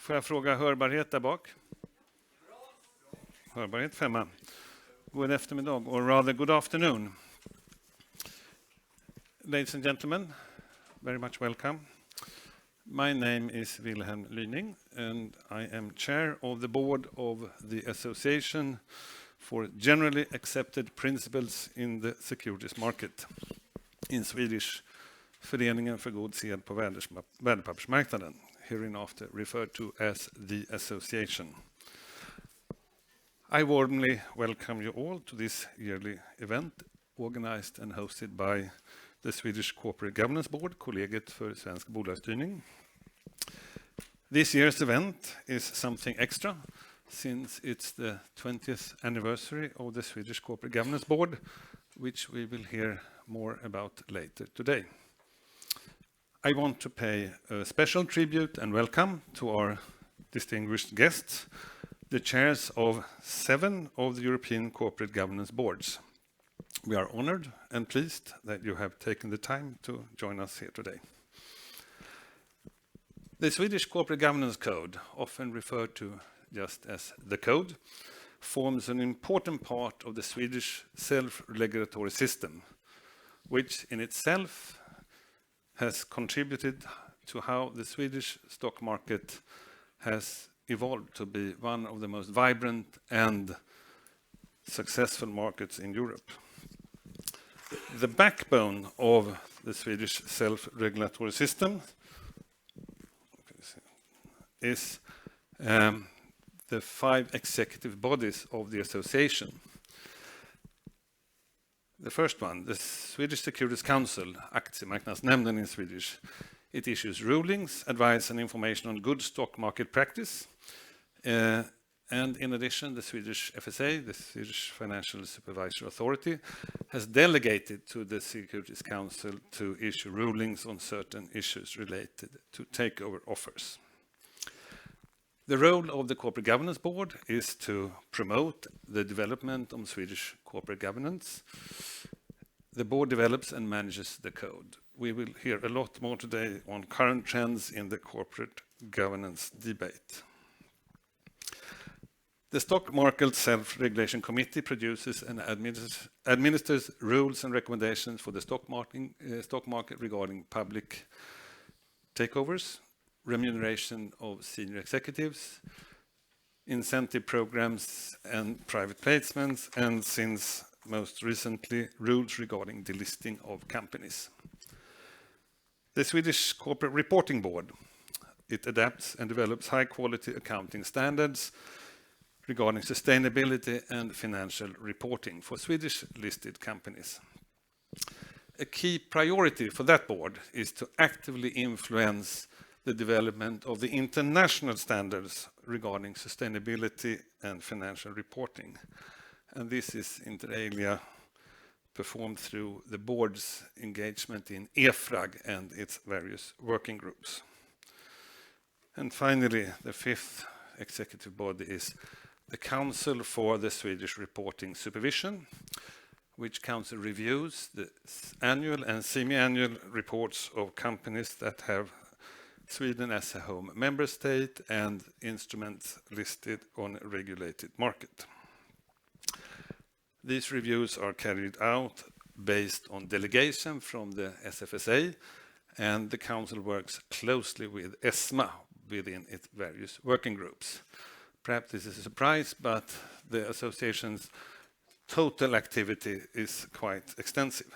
Får jag fråga hörbarhet där bak? Hörbarhet 5. God eftermiddag, or rather good afternoon. Ladies and gentlemen, very much welcome. My name is Wilhelm Lüning, and I am chair of the board of the Association for Generally Accepted Principles in the Securities Market, in Swedish, Föreningen för god sed på värdepappersmarknaden, hereinafter referred to as the Association. I warmly welcome you all to this yearly event organized and hosted by the Swedish Corporate Governance Board, Kollegiet för svensk bolagsstyrning. This year's event is something extra since it's the 20th anniversary of the Swedish Corporate Governance Board, which we will hear more about later today. I want to pay a special tribute and welcome to our distinguished guests, the chairs of 7 of the European Corporate Governance Boards. We are honored and pleased that you have taken the time to join us here today. The Swedish Corporate Governance Code, often referred to just as the Code, forms an important part of the Swedish self-regulatory system, which in itself has contributed to how the Swedish stock market has evolved to be one of the most vibrant and successful markets in Europe. The backbone of the Swedish self-regulatory system is the 5 executive bodies of the association. The first one, the Swedish Securities Council, Aktiemarknadsnämnden in Swedish. It issues rulings, advice and information on good stock market practice. And in addition, the Swedish FSA, the Swedish Financial Supervisory Authority, has delegated to the Securities Council to issue rulings on certain issues related to takeover offers. The role of the Corporate Governance Board is to promote the development of Swedish corporate governance. The board develops and manages the code. We will hear a lot more today on current trends in the corporate governance debate. The Stock Market Self-Regulation Committee produces and administers rules and recommendations for the stock market regarding public takeovers, remuneration of senior executives, incentive programs and private placements, and since most recently, rules regarding delisting of companies. The Swedish Corporate Reporting Board, it adapts and develops high-quality accounting standards regarding sustainability and financial reporting for Swedish listed companies. A key priority for that board is to actively influence the development of the international standards regarding sustainability and financial reporting. And this is inter alia performed through the board's engagement in EFRAG and its various working groups. And finally, the 5th executive body is the Council for the Swedish Reporting Supervision, which council reviews the annual and semi-annual reports of companies that have Sweden as a home member state and instruments listed on a regulated market. These reviews are carried out based on delegation from the SFSA, and the council works closely with ESMA within its various working groups. Perhaps this is a surprise, but the association's total activity is quite extensive.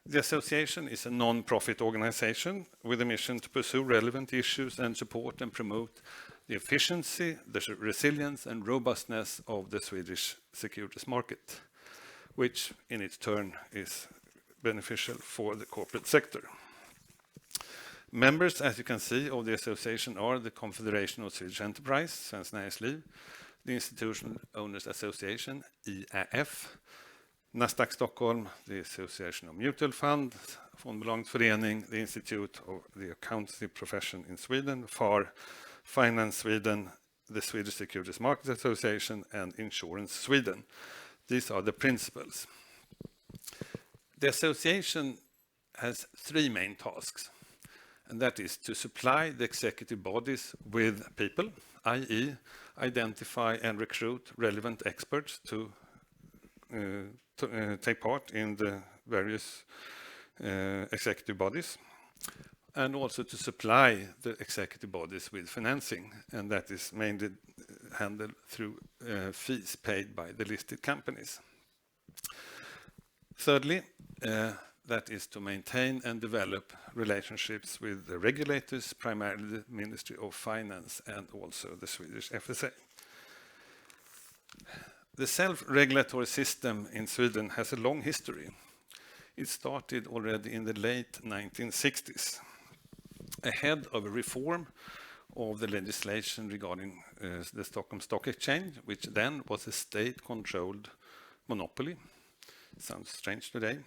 The association is a non-profit organization with a mission to pursue relevant issues and support and promote the efficiency, the resilience and robustness of the Swedish securities market, which in its turn is beneficial for the corporate sector. Members, as you can see, of the association are the Confederation of Swedish Enterprise, Svenskt Näringsliv, the Institutional Owners Association, IAF, Nasdaq Stockholm, the Association of Mutual Funds, Fondbolagens Förening, the Institute of the Accountancy Profession in Sweden, FAR, Finance Sweden, the Swedish Securities Market Association, and Insurance Sweden. These are the principles. The association has 3 main tasks. and that is to supply the executive bodies with people, i.e. identify and recruit relevant experts to take part in the various executive bodies, and also to supply the executive bodies with financing, and that is mainly handled through fees paid by the listed companies. Thirdly, that is to maintain and develop relationships with the regulators, primarily the Ministry of Finance and also the Swedish FSA. The self-regulatory system in Sweden has a long history. It started already in the late 1960s, ahead of a reform of the legislation regarding the Stockholm Stock Exchange, which then was a state-controlled monopoly. Sounds strange today.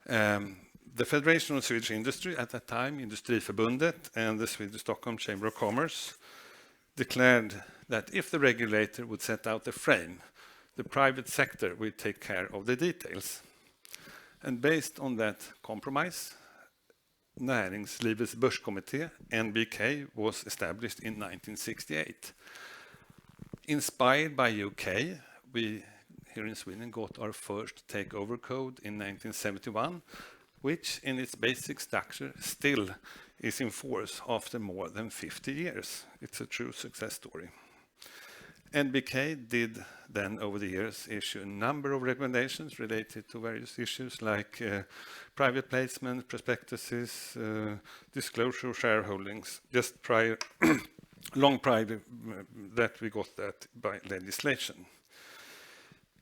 The Federation of Swedish Industry at that time, Industriförbundet, and the Swedish Stockholm Chamber of Commerce declared that if the regulator would set out the frame, the private sector would take care of the details. And based on that compromise, Näringslivets Börskommitté, NBK, was established in 1968. Inspired by UK, we here in Sweden got our first takeover code in 1971, which in its basic structure still is in force after more than 50 years. It's a true success story. NBK did then over the years issue a number of recommendations related to various issues like private placement, prospectuses, disclosure of shareholdings, just prior, long prior that we got that by legislation.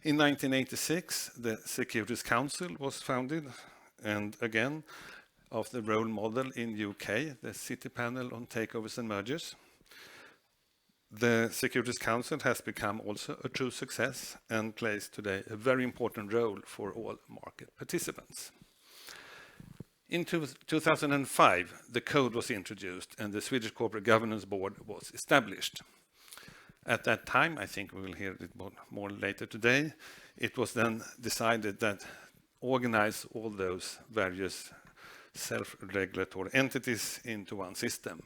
In 1986, the Securities Council was founded, and again, of the role model in UK, the City Panel on Takeovers and Mergers. The Securities Council has become also a true success and plays today a very important role for all market participants. In 2005, the code was introduced and the Swedish Corporate Governance Board was established. At that time, I think we will hear it more later today, it was then decided that organize all those various self-regulatory entities into one system,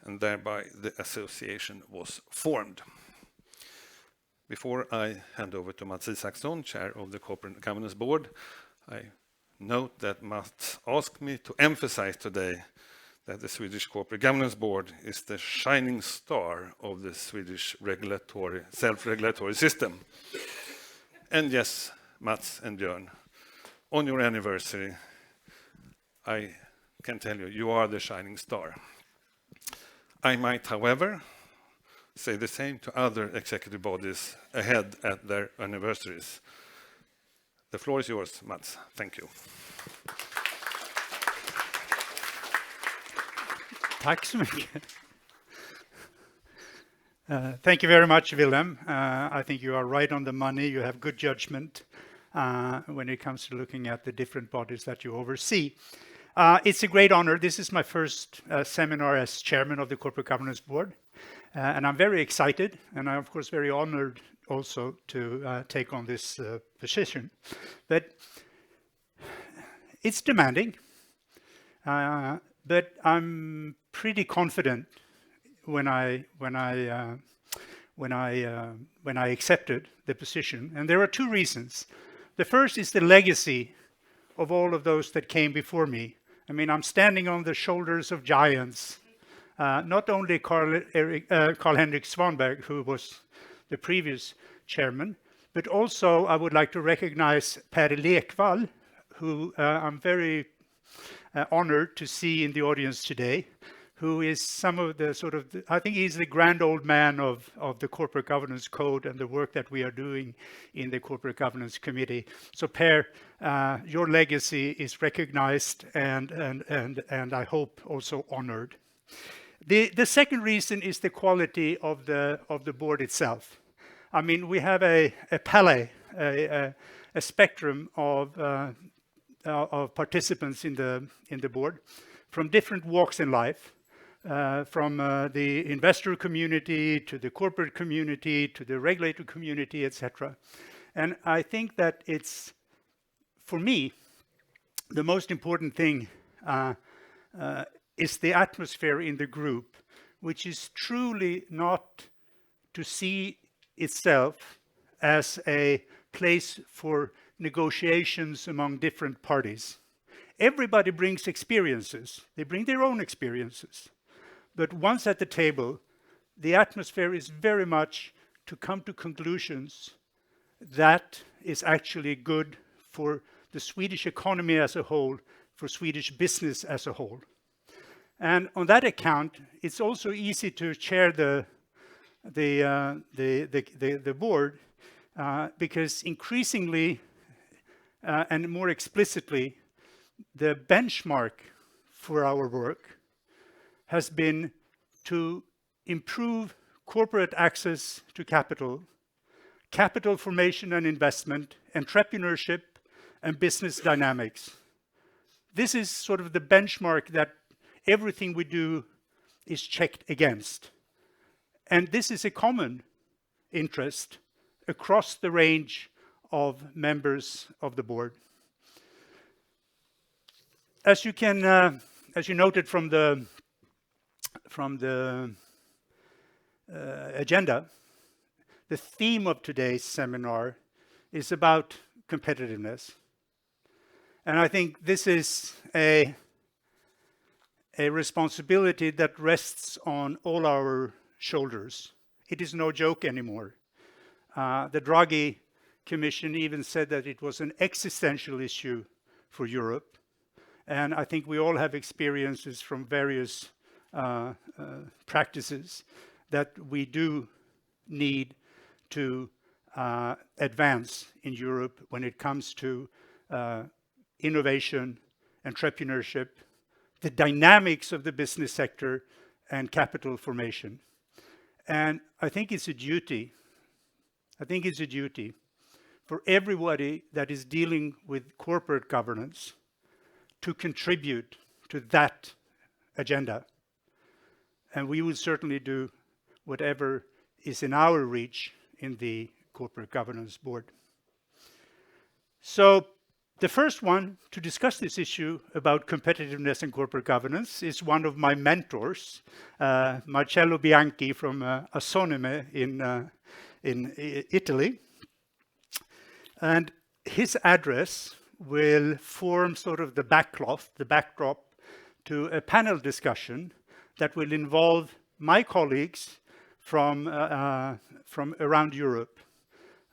and thereby the association was formed. Before I hand over to Mats Isaksson, Chair of the Corporate Governance Board, I note that Mats asked me to emphasize today that the Swedish Corporate Governance Board is the shining star of the Swedish self-regulatory system. And yes, Mats and Björn, on your anniversary, I can tell you, you are the shining star. I might, however, say the same to other executive bodies ahead at their anniversaries. The floor is yours, Mats. Thank you. Tack så mycket. Thank you very much, Wilhelm. I think you are right on the money. You have good judgment when it comes to looking at the different bodies that you oversee. It's a great honor. This is my first seminar as chairman of the Corporate Governance Board. And I'm very excited, and I'm, of course, very honored also to take on this position. But it's demanding. But I'm pretty confident when I accepted the position, and there are two reasons. The first is the legacy of all of those that came before me. I mean, I'm standing on the shoulders of giants. Not only Carl-Henrik Svanberg, who was the previous chairman, but also I would like to recognize Per Lekvall, who I'm very honored to see in the audience today, who is some of the I think he's the grand old man of the Corporate Governance Code and the work that we are doing in the Corporate Governance Committee. So Per, your legacy is recognized and I hope also honored. The second reason is the quality of the board itself. I mean, we have a palette, a spectrum of participants in the board from different walks in life, from the investor community to the corporate community to the regulator community, etc. And I think that it's, for me, the most important thing is the atmosphere in the group, which is truly not to see itself as a place for negotiations among different parties. Everybody brings experiences. They bring their own experiences. But once at the table, the atmosphere is very much to come to conclusions that is actually good for the Swedish economy as a whole, for Swedish business as a whole. And on that account, it's also easy to chair the board because increasingly and more explicitly, the benchmark for our work has been to improve corporate access to capital, capital formation and investment, entrepreneurship, and business dynamics. This is sort of the benchmark that everything we do is checked against. And this is a common interest across the range of members of the board. As you noted from the agenda, the theme of today's seminar is about competitiveness. And I think this is a responsibility that rests on all our shoulders. It is no joke anymore. The Draghi Commission even said that it was an existential issue for Europe. And I think we all have experiences from various practices that we do need to advance in Europe when it comes to innovation, entrepreneurship, the dynamics of the business sector, and capital formation. And I think it's a duty for everybody that is dealing with corporate governance to contribute to that agenda. And we will certainly do whatever is in our reach in the Corporate Governance Board. So the first one to discuss this issue about competitiveness and corporate governance is one of my mentors, Marcello Bianchi from Assonime in Italy. And his address will form sort of the backdrop to a panel discussion that will involve my colleagues from around Europe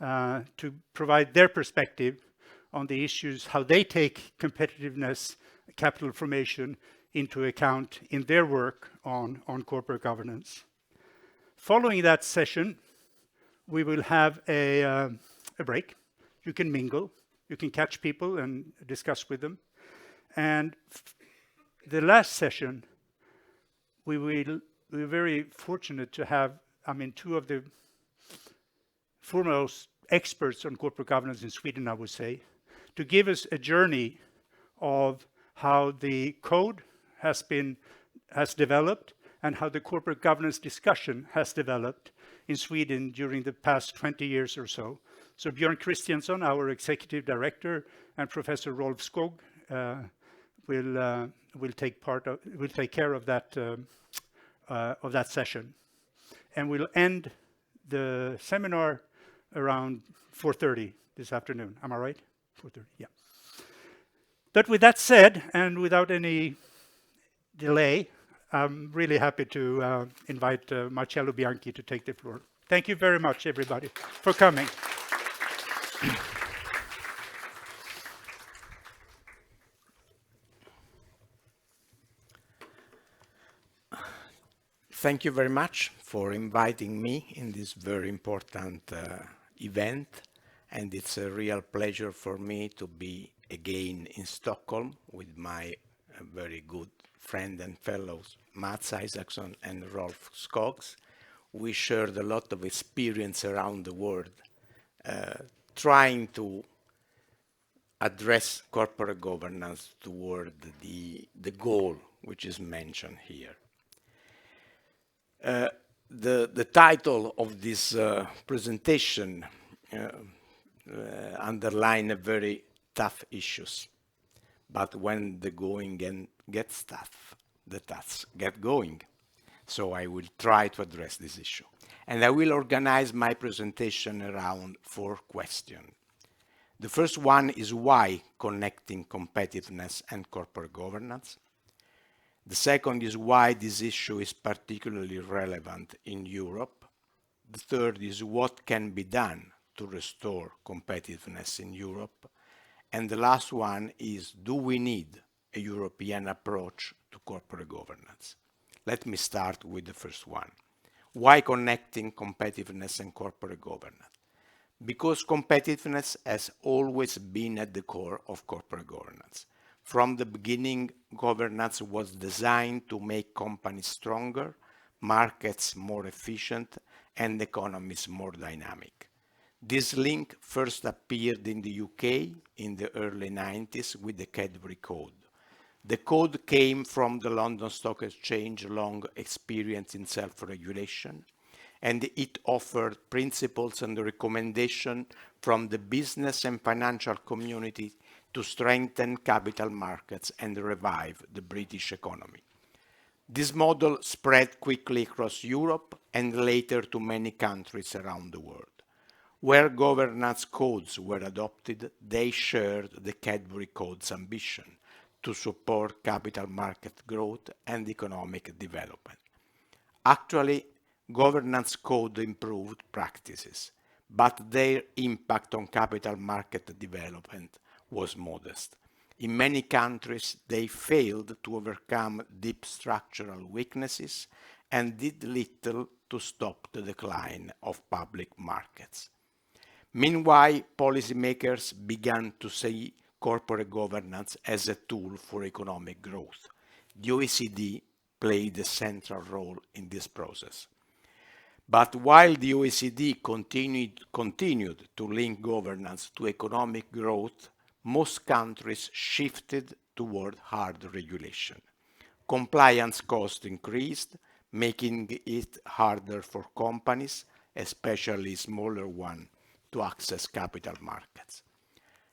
to provide their perspective on the issues, how they take competitiveness, capital formation into account in their work on corporate governance. Following that session, we will have a break. You can mingle, you can catch people and discuss with them. And the last session, we're very fortunate to have, two of the foremost experts on corporate governance in Sweden, I would say, to give us a journey of how the code has developed and how the corporate governance discussion has developed in Sweden during the past 20 years or so. So Björn Christiansson, our executive director, and Professor Rolf Skog will take care of that session, and we'll end the seminar around 4:30 this afternoon. Am I right? 4:30, yeah. But with that said, and without any delay, I'm really happy to invite Marcello Bianchi to take the floor. Thank you very much, everybody, for coming. Thank you very much for inviting me in this very important event, and it's a real pleasure for me to be again in Stockholm with my very good friend and fellows Mats Isaksson and Rolf Skog. We shared a lot of experience around the world trying to address corporate governance toward the goal which is mentioned here. The title of this presentation underline a very tough issues, but when the going gets tough, the tasks get going. So I will try to address this issue. And I will organize my presentation around 4 questions. The first one is why connecting competitiveness and corporate governance. The second is why this issue is particularly relevant in Europe. The third is what can be done to restore competitiveness in Europe. And the last one is, do we need a European approach to corporate governance? Let me start with the first one. Why connecting competitiveness and corporate governance? Because competitiveness has always been at the core of corporate governance. From the beginning, governance was designed to make companies stronger, markets more efficient, and economies more dynamic. This link first appeared in the UK in the early 90s with the Cadbury Code. The code came from the London Stock Exchange long experience in self-regulation, and it offered principles and recommendations from the business and financial community to strengthen capital markets and revive the British economy. This model spread quickly across Europe and later to many countries around the world. Where governance codes were adopted, they shared the Cadbury Code's ambition to support capital market growth and economic development. Actually, governance code improved practices, but their impact on capital market development was modest. In many countries, they failed to overcome deep structural weaknesses and did little to stop the decline of public markets. Meanwhile, policymakers began to see corporate governance as a tool for economic growth. The OECD played a central role in this process. But while the OECD continued to link governance to economic growth, most countries shifted toward hard regulation. Compliance costs increased, making it harder for companies, especially smaller ones, to access capital markets.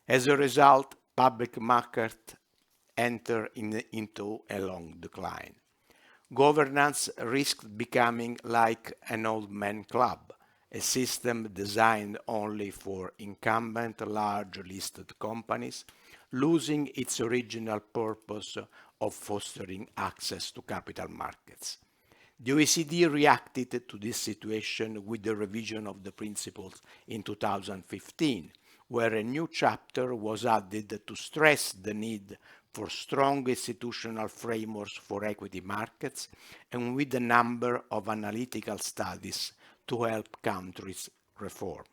As a result, public markets enter into a long decline. Governance risked becoming like an old man club, a system designed only for incumbent large listed companies, losing its original purpose of fostering access to capital markets. The OECD reacted to this situation with the revision of the principles in 2015, where a new chapter was added to stress the need for strong institutional frameworks for equity markets and with a number of analytical studies to help countries reform.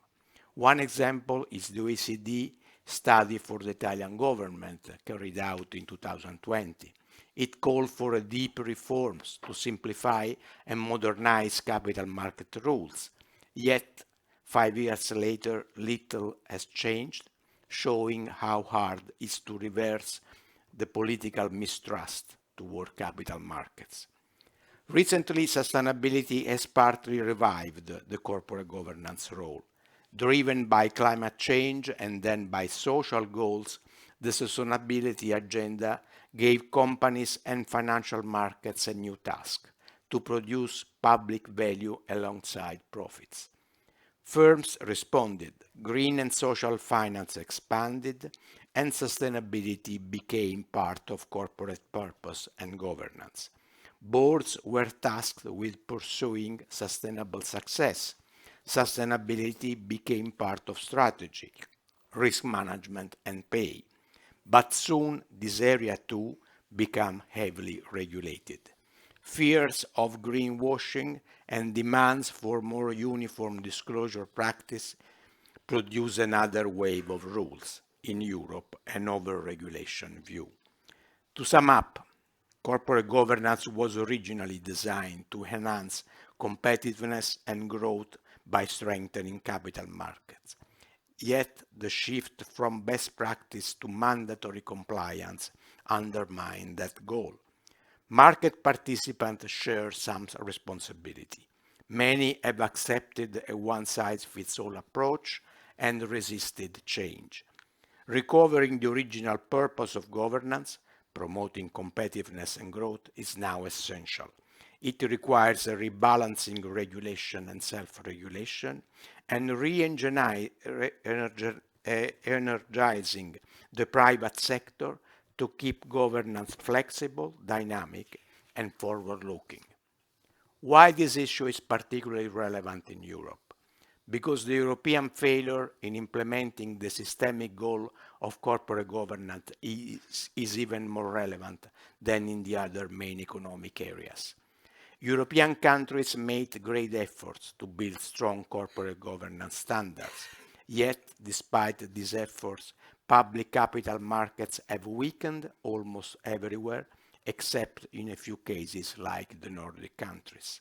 One example is the OECD study for the Italian government carried out in 2020. It called for deep reforms to simplify and modernize capital market rules. Yet, 5 years later, little has changed, showing how hard it is to reverse the political mistrust toward capital markets. Recently, sustainability has partly revived the corporate governance role. Driven by climate change and then by social goals, the sustainability agenda gave companies and financial markets a new task: to produce public value alongside profits. Firms responded, green and social finance expanded, and sustainability became part of corporate purpose and governance. Boards were tasked with pursuing sustainable success. Sustainability became part of strategy, risk management, and pay. But soon this area too became heavily regulated. Fears of greenwashing and demands for more uniform disclosure practice produced another wave of rules. In Europe, an over-regulation view. To sum up, corporate governance was originally designed to enhance competitiveness and growth by strengthening capital markets. Yet, the shift from best practice to mandatory compliance undermined that goal. Market participants share some responsibility. Many have accepted a one-size-fits-all approach and resisted change. Recovering the original purpose of governance, promoting competitiveness and growth is now essential. It requires a rebalancing regulation and self-regulation and energizing the private sector to keep governance flexible, dynamic, and forward-looking. Why this issue is particularly relevant in Europe? Because the European failure in implementing the systemic goal of corporate governance is even more relevant than in the other main economic areas. European countries made great efforts to build strong corporate governance standards. Yet, despite these efforts, public capital markets have weakened almost everywhere, except in a few cases like the Nordic countries.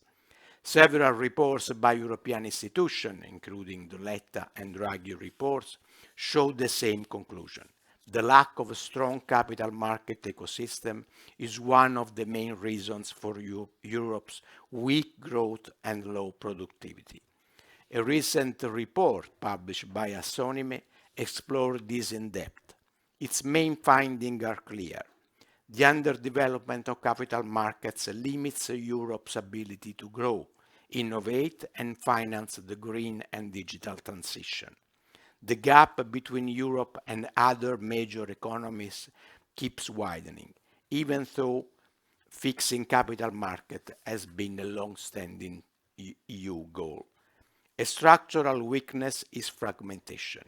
Several reports by European institutions, including the Letta and Draghi reports, show the same conclusion. The lack of a strong capital market ecosystem is one of the main reasons for Europe's weak growth and low productivity. A recent report published by Assonime explored this in depth. Its main findings are clear. The underdevelopment of capital markets limits Europe's ability to grow, innovate, and finance the green and digital transition. The gap between Europe and other major economies keeps widening, even though fixing capital market has been a long-standing EU goal. A structural weakness is fragmentation.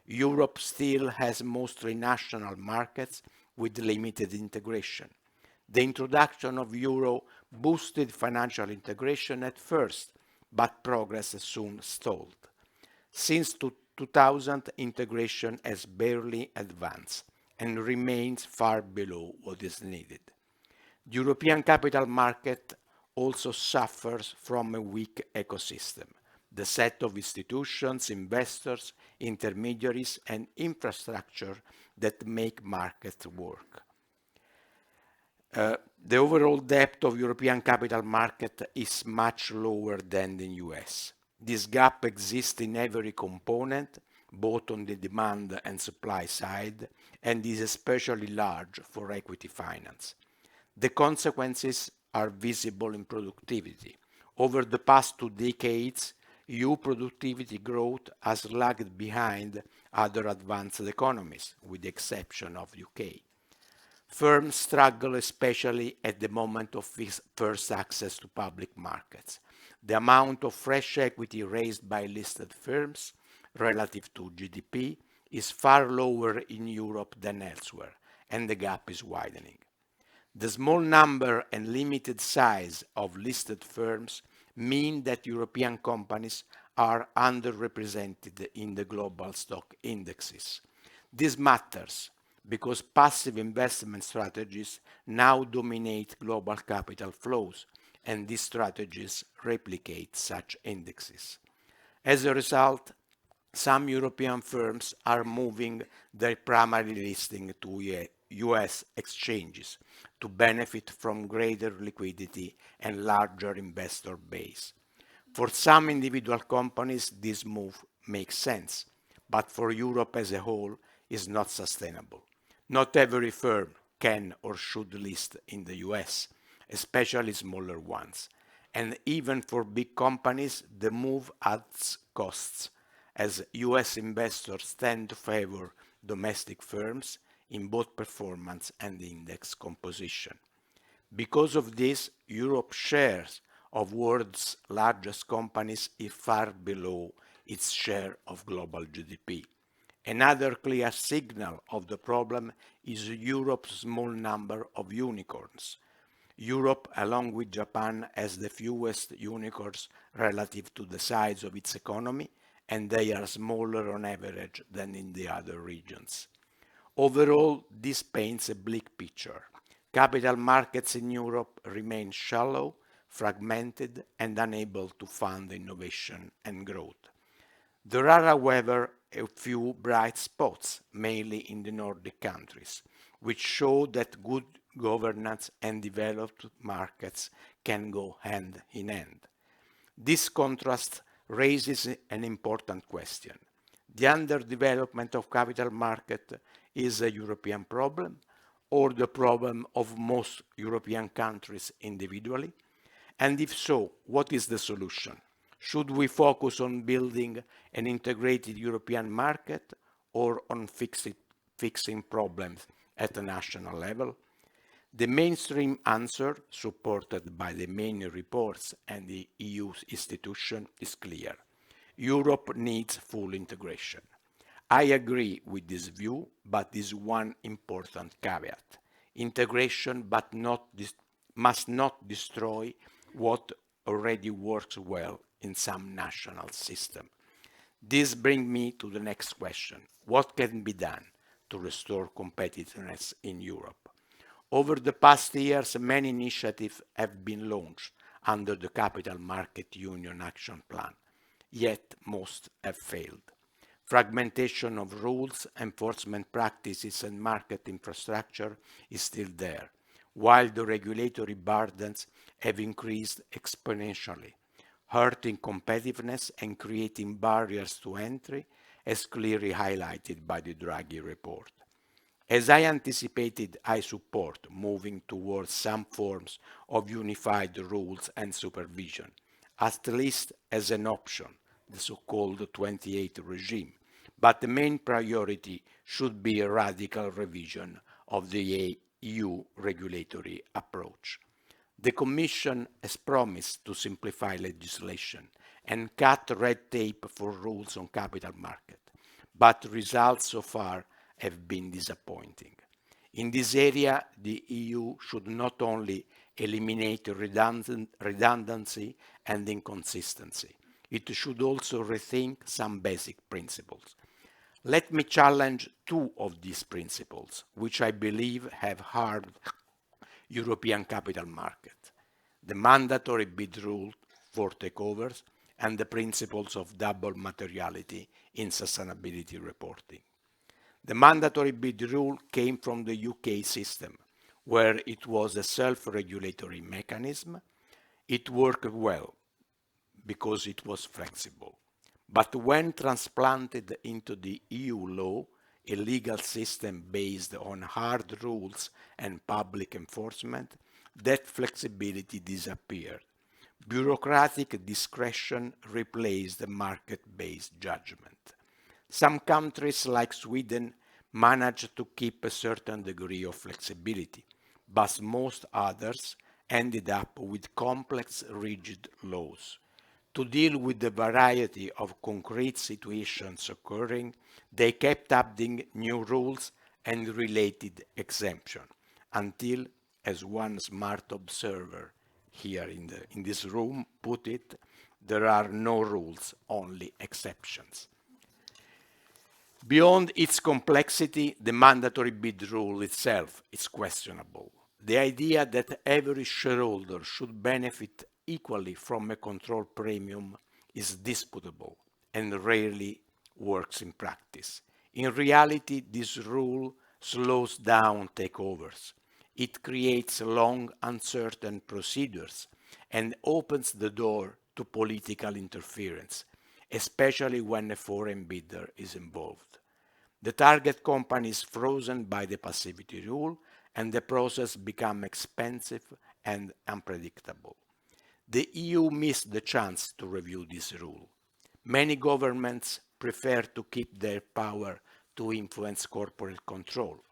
Europe still has mostly national markets with limited integration. The introduction of euro boosted financial integration at first, but progress soon stalled. Since 2000, integration has barely advanced and remains far below what is needed. The European capital market also suffers from a weak ecosystem. The set of institutions, investors, intermediaries, and infrastructure that make markets work. The overall depth of European capital market is much lower than in the US. This gap exists in every component, both on the demand and supply side, and is especially large for equity finance. The consequences are visible in productivity. Over the past 2 decades, EU productivity growth has lagged behind other advanced economies, with the exception of UK. Firms struggle especially at the moment of first access to public markets. The amount of fresh equity raised by listed firms relative to GDP is far lower in Europe than elsewhere, and the gap is widening. The small number and limited size of listed firms mean that European companies are underrepresented in the global stock indexes. This matters because passive investment strategies now dominate global capital flows, and these strategies replicate such indexes. As a result, some European firms are moving their primary listing to US exchanges to benefit from greater liquidity and larger investor base. For some individual companies, this move makes sense, but for Europe as a whole, is not sustainable. Not every firm can or should list in the US, especially smaller ones. And even for big companies, the move adds costs, as US investors tend to favor domestic firms in both performance and index composition. Because of this, Europe's shares of world's largest companies is far below its share of global GDP. Another clear signal of the problem is Europe's small number of unicorns. Europe, along with Japan, has the fewest unicorns relative to the size of its economy, and they are smaller on average than in the other regions. Overall, this paints a bleak picture. Capital markets in Europe remain shallow, fragmented, and unable to fund innovation and growth. There are, however, a few bright spots, mainly in the Nordic countries, which show that good governance and developed markets can go hand in hand. This contrast raises an important question. The underdevelopment of capital market is a European problem, or the problem of most European countries individually? And if so, what is the solution? Should we focus on building an integrated European market or on fixing problems at a national level? The mainstream answer, supported by the main reports and the EU institutions, is clear. Europe needs full integration. I agree with this view, but there is one important caveat. Integration must not destroy what already works well in some national system. This brings me to the next question. What can be done to restore competitiveness in Europe? Over the past years, many initiatives have been launched under the Capital Market Union Action Plan, yet most have failed. Fragmentation of rules, enforcement practices and market infrastructure is still there, while the regulatory burdens have increased exponentially, hurting competitiveness and creating barriers to entry, as clearly highlighted by the Draghi report. As I anticipated, I support moving towards some forms of unified rules and supervision, at least as an option, the so-called 28 regime, but the main priority should be a radical revision of the EU regulatory approach. The Commission has promised to simplify legislation and cut red tape for rules on capital market, but results so far have been disappointing. In this area, the EU should not only eliminate redundancy and inconsistency, it should also rethink some basic principles. Let me challenge two of these principles, which I believe have harmed European capital market: the mandatory bid rule for takeovers and the principles of double materiality in sustainability reporting. The mandatory bid rule came from the UK system, where it was a self-regulatory mechanism. It worked well because it was flexible. But when transplanted into the EU law, a legal system based on hard rules and public enforcement, that flexibility disappeared. Bureaucratic discretion replaced the market-based judgment. Some countries, like Sweden, managed to keep a certain degree of flexibility, but most others ended up with complex, rigid laws. To deal with the variety of concrete situations occurring, they kept adding new rules and related exemptions, until, as one smart observer here in this room put it, there are no rules, only exceptions. Beyond its complexity, the mandatory bid rule itself is questionable. The idea that every shareholder should benefit equally from a control premium is disputable and rarely works in practice. In reality, this rule slows down takeovers. It creates long, uncertain procedures and opens the door to political interference, especially when a foreign bidder is involved. The target company is frozen by the passivity rule, and the process becomes expensive and unpredictable. The EU missed the chance to review this rule. Many governments prefer to keep their power to influence corporate control,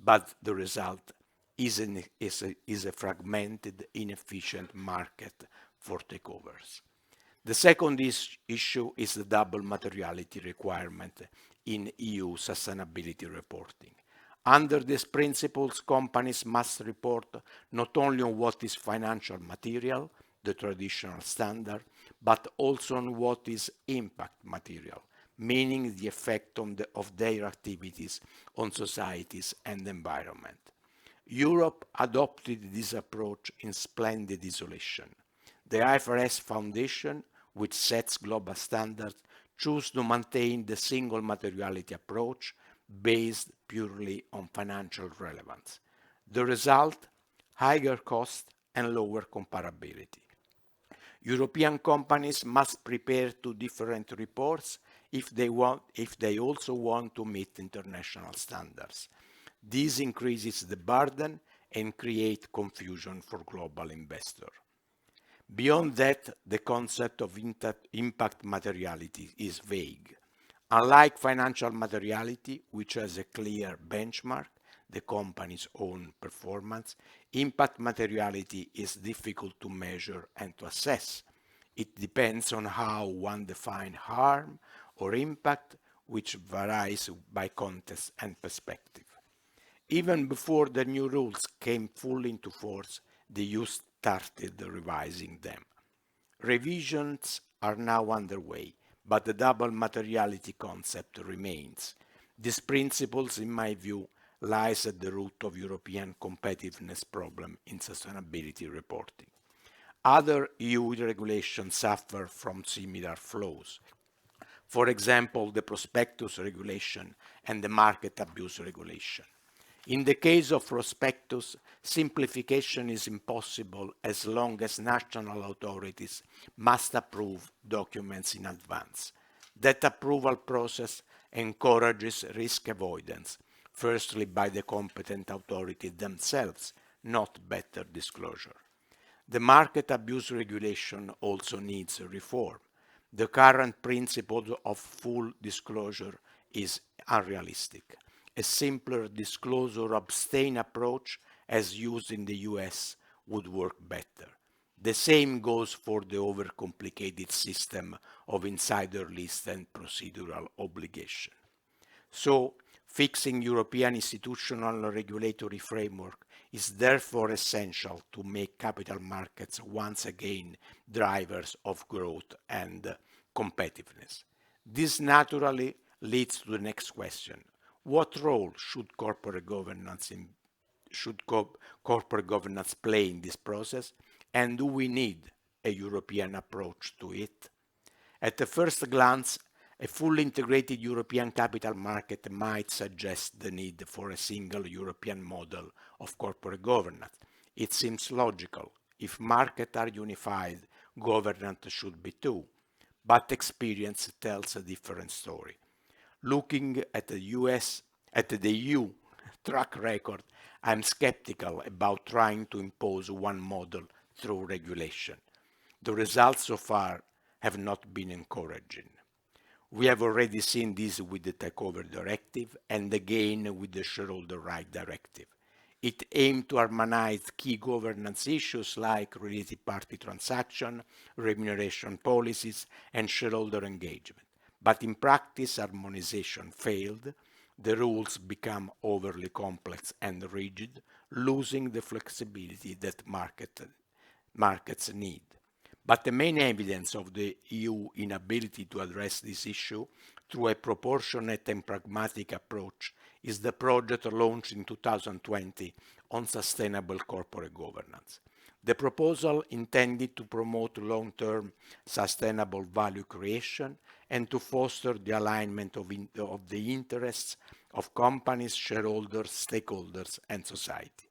but the result is a fragmented, inefficient market for takeovers. The second issue is the double materiality requirement in EU sustainability reporting. Under these principles, companies must report not only on what is financial material, the traditional standard, but also on what is impact material, meaning the effect of their activities on societies and environment. Europe adopted this approach in splendid isolation. The IFRS Foundation, which sets global standards, chose to maintain the single materiality approach based purely on financial relevance. The result? Higher cost and lower comparability. European companies must prepare two different reports if they also want to meet international standards. This increases the burden and creates confusion for global investors. Beyond that, the concept of impact materiality is vague. Unlike financial materiality, which has a clear benchmark, the company's own performance, impact materiality is difficult to measure and to assess. It depends on how one defines harm or impact, which varies by context and perspective. Even before the new rules came fully into force, the EU started revising them. Revisions are now underway, but the double materiality concept remains. This principle, in my view, lies at the root of European competitiveness problem in sustainability reporting. Other EU regulations suffer from similar flaws. For example, the prospectus regulation and the market abuse regulation. In the case of prospectus, simplification is impossible as long as national authorities must approve documents in advance. That approval process encourages risk avoidance, firstly by the competent authorities themselves, not better disclosure. The market abuse regulation also needs reform. The current principle of full disclosure is unrealistic. A simpler disclosure abstain approach, as used in the US, would work better. The same goes for the overcomplicated system of insider lists and procedural obligation. So, fixing European institutional regulatory framework is therefore essential to make capital markets once again drivers of growth and competitiveness. This naturally leads to the next question. What role should corporate governance play in this process, and do we need a European approach to it? At the first glance, a fully integrated European capital market might suggest the need for a single European model of corporate governance. It seems logical. If markets are unified, governance should be too. But experience tells a different story. Looking at the EU track record, I'm skeptical about trying to impose one model through regulation. The results so far have not been encouraging. We have already seen this with the Takeover Directive and again with the Shareholder Right Directive. It aimed to harmonize key governance issues like related party transaction, remuneration policies, and shareholder engagement. But in practice, harmonization failed. The rules become overly complex and rigid, losing the flexibility that markets need. But the main evidence of the EU inability to address this issue through a proportionate and pragmatic approach is the project launched in 2020 on sustainable corporate governance. The proposal intended to promote long-term sustainable value creation and to foster the alignment of the interests of companies, shareholders, stakeholders, and society.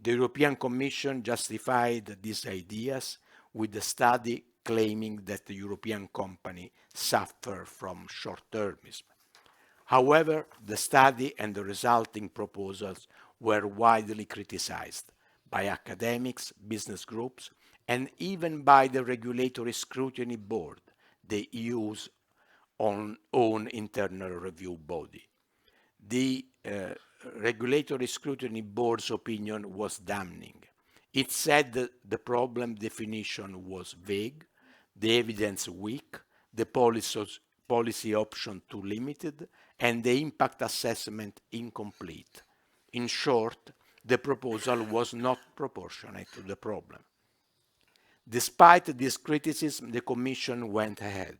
The European Commission justified these ideas with a study claiming that the European company suffer from short-termism. However, the study and the resulting proposals were widely criticized by academics, business groups, and even by the Regulatory Scrutiny Board, the EU's own internal review body. The Regulatory Scrutiny Board's opinion was damning. It said that the problem definition was vague, the evidence weak, the policy option too limited, and the impact assessment incomplete. In short, the proposal was not proportionate to the problem. Despite this criticism, the Commission went ahead.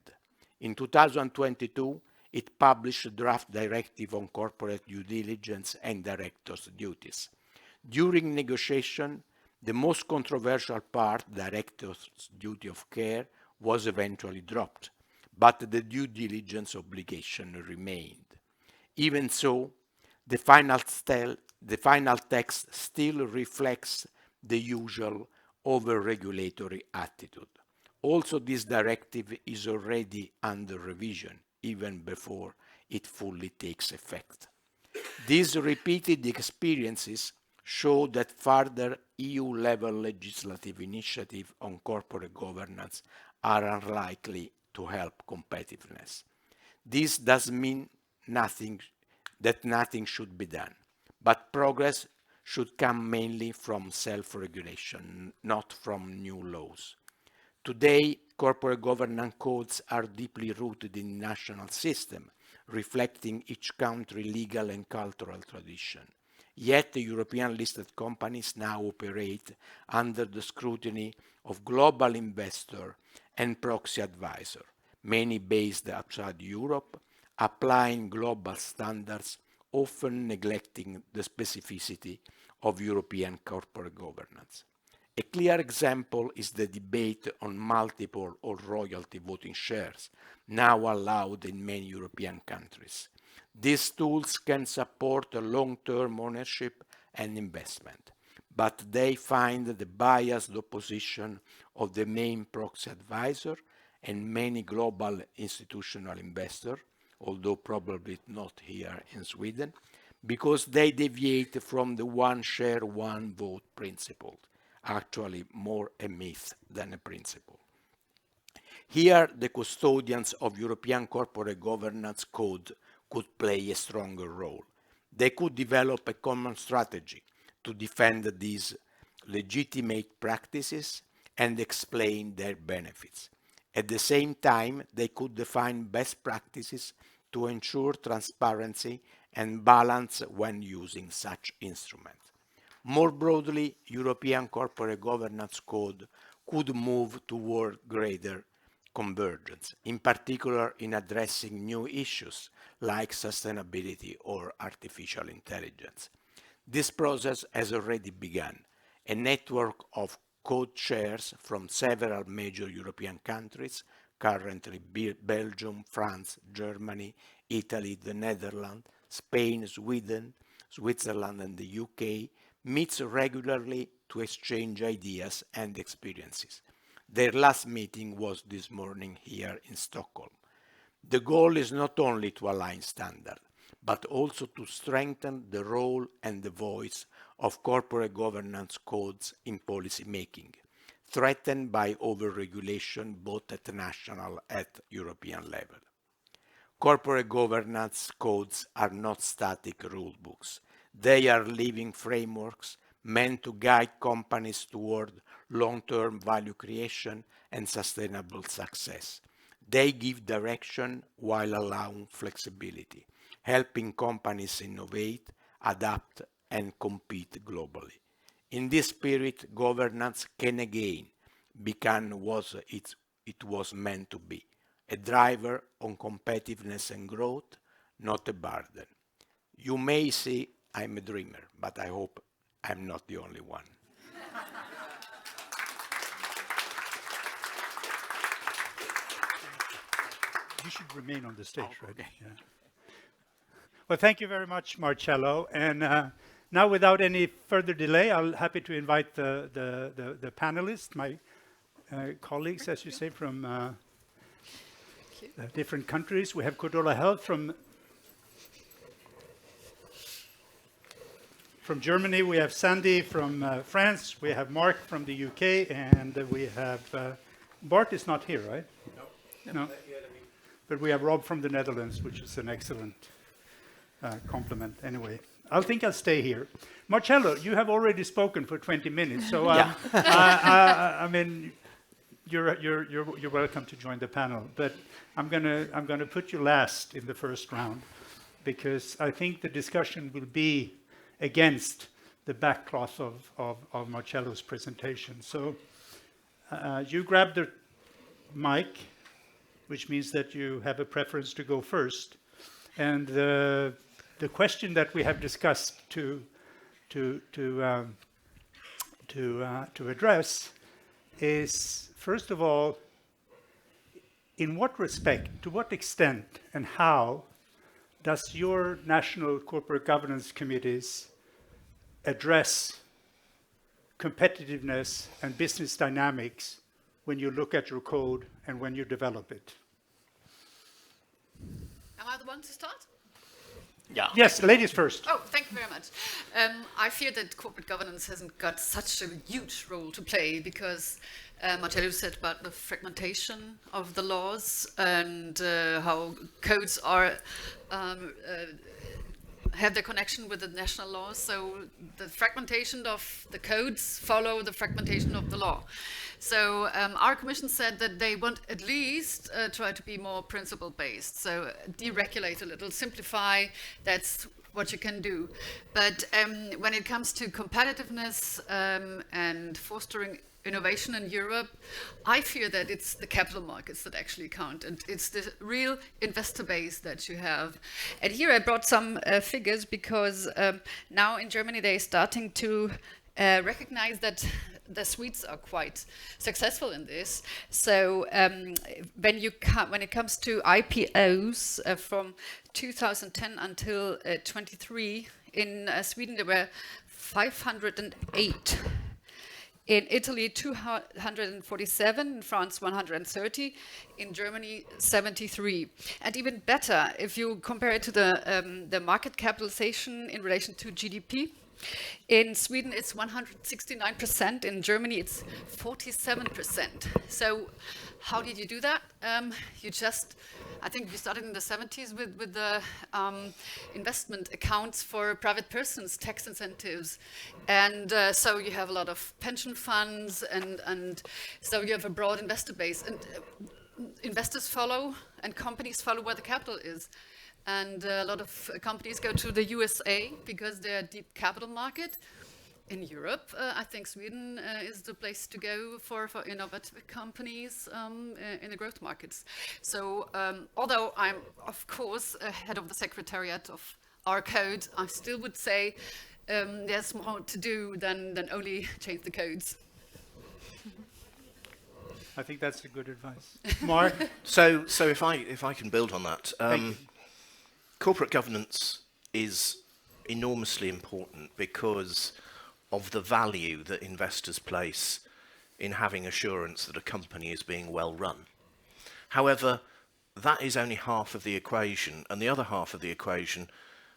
In 2022, it published a draft directive on corporate due diligence and directors' duties. During negotiation, the most controversial part, directors' duty of care, was eventually dropped, but the due diligence obligation remained. Even so, the final text still reflects the usual over-regulatory attitude. Also, this directive is already under revision, even before it fully takes effect. These repeated experiences show that further EU-level legislative initiatives on corporate governance are unlikely to help competitiveness. This does mean that nothing should be done, but progress should come mainly from self-regulation, not from new laws. Today, corporate governance codes are deeply rooted in national system, reflecting each country's legal and cultural tradition. Yet, the European listed companies now operate under the scrutiny of global investor and proxy advisor, many based outside Europe, applying global standards, often neglecting the specificity of European corporate governance. A clear example is the debate on multiple or royalty voting shares, now allowed in many European countries. These tools can support a long-term ownership and investment, but they find the biased opposition of the main proxy advisor and many global institutional investors, although probably not here in Sweden, because they deviate from the one share, one vote principle, actually more a myth than a principle. Here, the custodians of European corporate governance code could play a stronger role. They could develop a common strategy to defend these legitimate practices and explain their benefits. At the same time, they could define best practices to ensure transparency and balance when using such instruments. More broadly, European corporate governance code could move toward greater convergence, in particular in addressing new issues like sustainability or artificial intelligence. This process has already begun. A network of code chairs from several major European countries, currently Belgium, France, Germany, Italy, the Netherlands, Spain, Sweden, Switzerland, and the UK, meets regularly to exchange ideas and experiences. Their last meeting was this morning here in Stockholm. The goal is not only to align standards, but also to strengthen the role and the voice of corporate governance codes in policy making, threatened by over-regulation both at national and European level. Corporate governance codes are not static rule books. They are living frameworks meant to guide companies toward long-term value creation and sustainable success. They give direction while allowing flexibility, helping companies innovate, adapt, and compete globally. In this spirit, governance can again become what it was meant to be, a driver on competitiveness and growth, not a burden. You may say I'm a dreamer, but I hope I'm not the only one. You should remain on the stage, right? Okay. Yeah. Well, thank you very much, Marcello. And now, without any further delay, I'm happy to invite the panelists, my colleagues, as you say, from different countries. We have Cordula Heldt from Germany. We have Sandy from France. We have Mark from the UK, and we have Bart is not here, right? No. But we have Rob from the Netherlands, which is an excellent compliment. Anyway, I think I'll stay here. Marcello, you have already spoken for 20 minutes, so I mean, you're welcome to join the panel. But I'm gonna put you last in the first round, because I think the discussion will be against the backcloth of Marcello's presentation. So you grab the mic, which means that you have a preference to go first. And the question that we have discussed to address is, first of all, in what respect, to what extent, and how does your national corporate governance committees address competitiveness and business dynamics when you look at your code and when you develop it? Am I the one to start? Yeah. Yes, ladies first. Oh, thank you very much. I fear that corporate governance hasn't got such a huge role to play because Marcello said about the fragmentation of the laws and how codes are have their connection with the national laws. So the fragmentation of the codes follow the fragmentation of the law. So our commission said that they want at least try to be more principle-based. So deregulate a little, simplify, that's what you can do. But when it comes to competitiveness and fostering innovation in Europe, I fear that it's the capital markets that actually count, and it's the real investor base that you have. And here I brought some figures because now in Germany they're starting to recognize that the Swedes are quite successful in this. So when it comes to IPOs from 2010 until 23, in Sweden there were 508. In Italy, 247, in France, 130, in Germany, 73. And even better, if you compare it to the market capitalization in relation to GDP, in Sweden, it's 169%. In Germany, it's 47%. So how did you do that? I think you started in the 70s with the investment accounts for private persons, tax incentives. And so you have a lot of pension funds, and so you have a broad investor base. And investors follow, and companies follow where the capital is. And a lot of companies go to the USA because they're a deep capital market. In Europe, I think Sweden is the place to go for innovative companies in the growth markets. So although I'm, of course, head of the Secretariat of our code, I still would say there's more to do than only change the codes. I think that's a good advice. Mark? So if I can build on that, Thank you. corporate governance is enormously important because of the value that investors place in having assurance that a company is being well run. However, that is only half of the equation, and the other half of the equation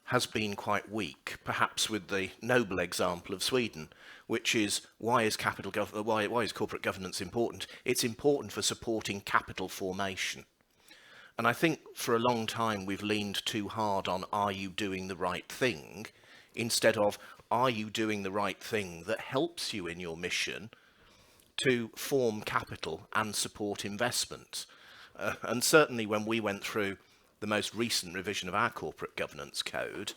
has been quite weak, perhaps with the noble example of Sweden, which is why is corporate governance important? It's important for supporting capital formation. And I think for a long time we've leaned too hard on are you doing the right thing, instead of are you doing the right thing that helps you in your mission to form capital and support investment. And certainly when we went through the most recent revision of our corporate governance code,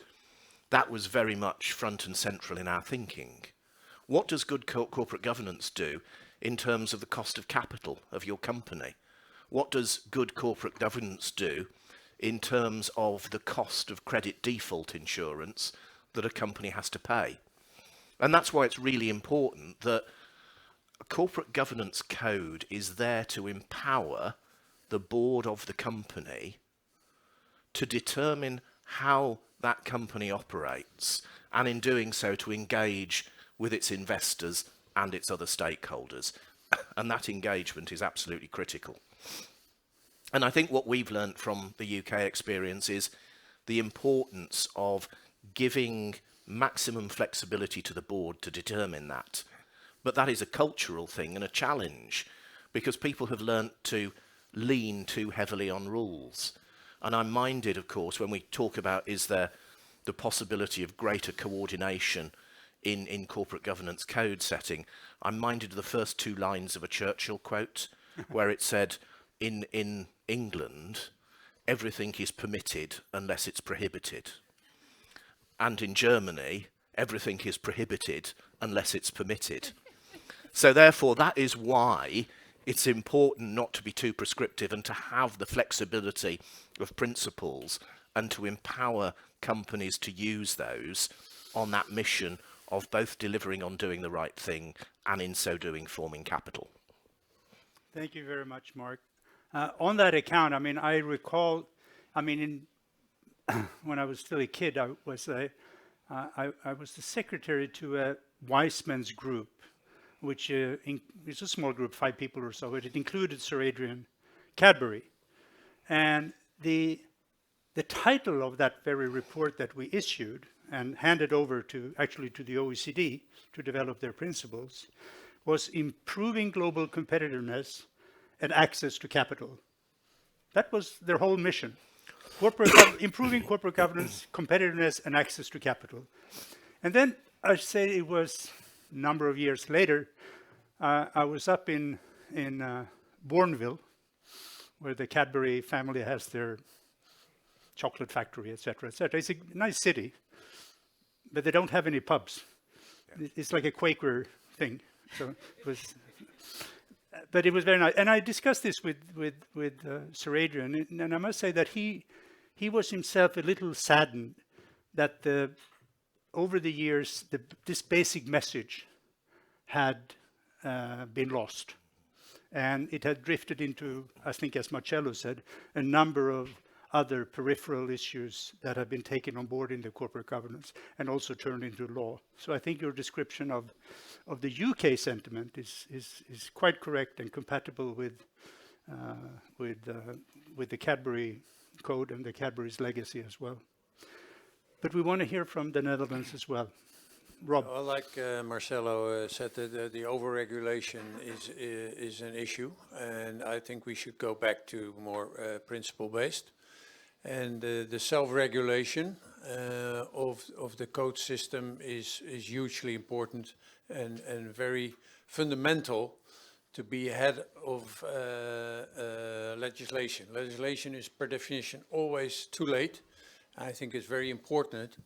that was very much front and central in our thinking. What does good corporate governance do in terms of the cost of capital of your company? What does good corporate governance do in terms of the cost of credit default insurance that a company has to pay? And that's why it's really important that a corporate governance code is there to empower the board of the company to determine how that company operates, and in doing so to engage with its investors and its other stakeholders. And that engagement is absolutely critical. And I think what we've learnt from the UK experience is the importance of giving maximum flexibility to the board to determine that. But that is a cultural thing and a challenge, because people have learnt to lean too heavily on rules. And I'm minded, of course, when we talk about is there the possibility of greater coordination in corporate governance code setting, I'm minded of the first two lines of a Churchill quote, where it said, in England, everything is permitted unless it's prohibited. And in Germany, everything is prohibited unless it's permitted. So therefore, that is why it's important not to be too prescriptive and to have the flexibility of principles and to empower companies to use those on that mission of both delivering on doing the right thing and in so doing forming capital. Thank you very much, Mark. On that account, I mean, I recall, I mean, when I was still a kid, I was the secretary to a Weissman's group, which is a small group, 5 people or so. It included Sir Adrian Cadbury. And the the title of that very report that we issued and handed over to the OECD to develop their principles was Improving Global Competitiveness and Access to Capital. That was their whole mission. Improving corporate governance, competitiveness, and access to capital. And then I say it was a number of years later, I was up in Bourneville, where the Cadbury family has their chocolate factory, etc., etc. It's a nice city, but they don't have any pubs. Yeah. It's like a Quaker thing. So it was, but it was very nice. And I discussed this with Sir Adrian, and I must say that he was himself a little saddened that over the years this basic message had been lost, and it had drifted into, I think, as Marcello said, a number of other peripheral issues that have been taken on board in the corporate governance and also turned into law. So I think your description of the UK sentiment is quite correct and compatible with the Cadbury Code and the Cadbury's legacy as well. But we want to hear from the Netherlands as well. Rob. Well, like Marcello said, the overregulation is an issue, and I think we should go back to more principle-based. And the self-regulation of the code system is hugely important and very fundamental to be ahead of legislation. Legislation is per definition always too late. I think it's very important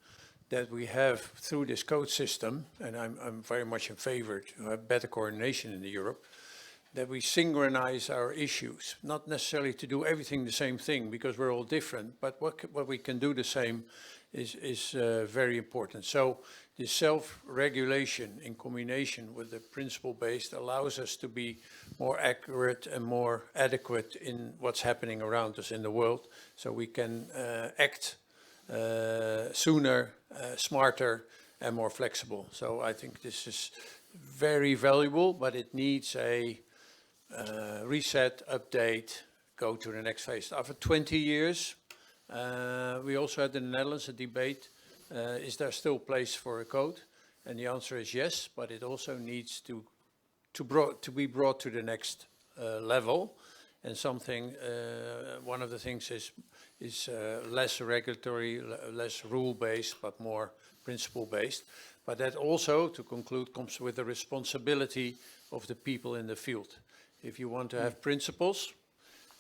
that we have, through this code system, and I'm very much in favor to have better coordination in Europe, that we synchronize our issues, not necessarily to do everything the same thing because we're all different, but what we can do the same is very important. So the self-regulation in combination with the principle-based allows us to be more accurate and more adequate in what's happening around us in the world, so we can act sooner, smarter, and more flexible. So I think this is very valuable, but it needs a reset, update, go to the next phase. After 20 years, we also had in the Netherlands a debate, is there still place for a code? And the answer is yes, but it also needs to be brought to the next level. And something, one of the things is less regulatory, less rule-based, but more principle-based. But that also, to conclude, comes with the responsibility of the people in the field. If you want to have principles,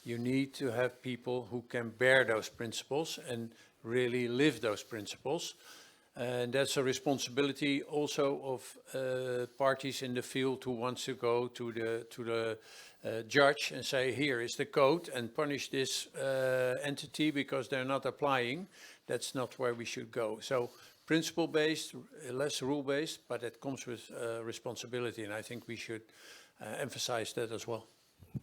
you need to have people who can bear those principles and really live those principles. And that's a responsibility also of parties in the field who wants to go to the judge and say, here is the code, and punish this entity because they're not applying. That's not where we should go. So principle-based, less rule-based, but it comes with responsibility, and I think we should emphasize that as well.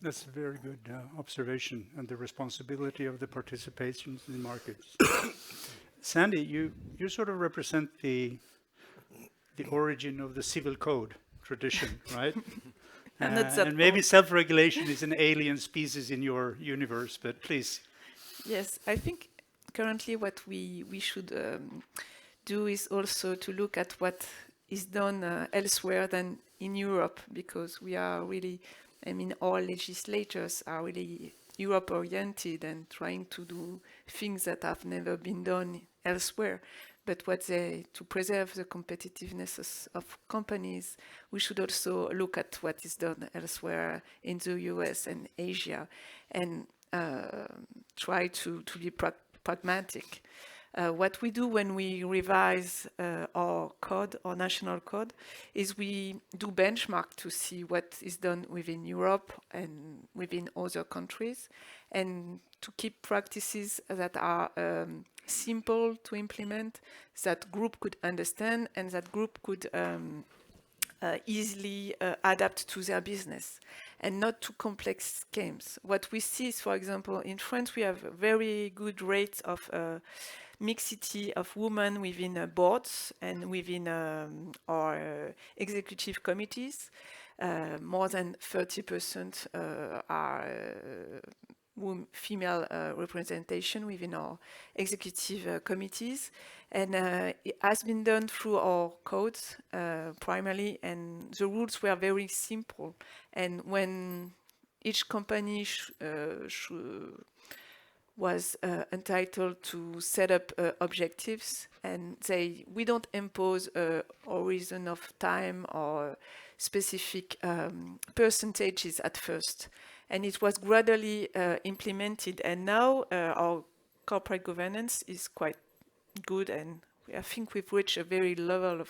That's a very good observation, and the responsibility of the participation in markets. Sandy, you sort of represent the origin of the civil code tradition, right? And maybe self-regulation is an alien species in your universe, but please. Yes, I think currently what we should do is also to look at what is done elsewhere than in Europe, because we are really, I mean, all legislators are really Europe-oriented and trying to do things that have never been done elsewhere. But to preserve the competitiveness of companies, we should also look at what is done elsewhere in the US and Asia, and try to be pragmatic. What we do when we revise our code, our national code, is we do benchmark to see what is done within Europe and within other countries, and to keep practices that are simple to implement, that group could understand, and that group could easily adapt to their business, and not too complex schemes. What we see is, for example, in France, we have very good rates of mixity of women within boards and within our executive committees. More than 30% are female representation within our executive committees. And it has been done through our codes primarily, and the rules were very simple. And when each company was entitled to set up objectives, and we don't impose a horizon of time or specific percentages at first. And it was gradually implemented, and now our corporate governance is quite good, and I think we've reached a very level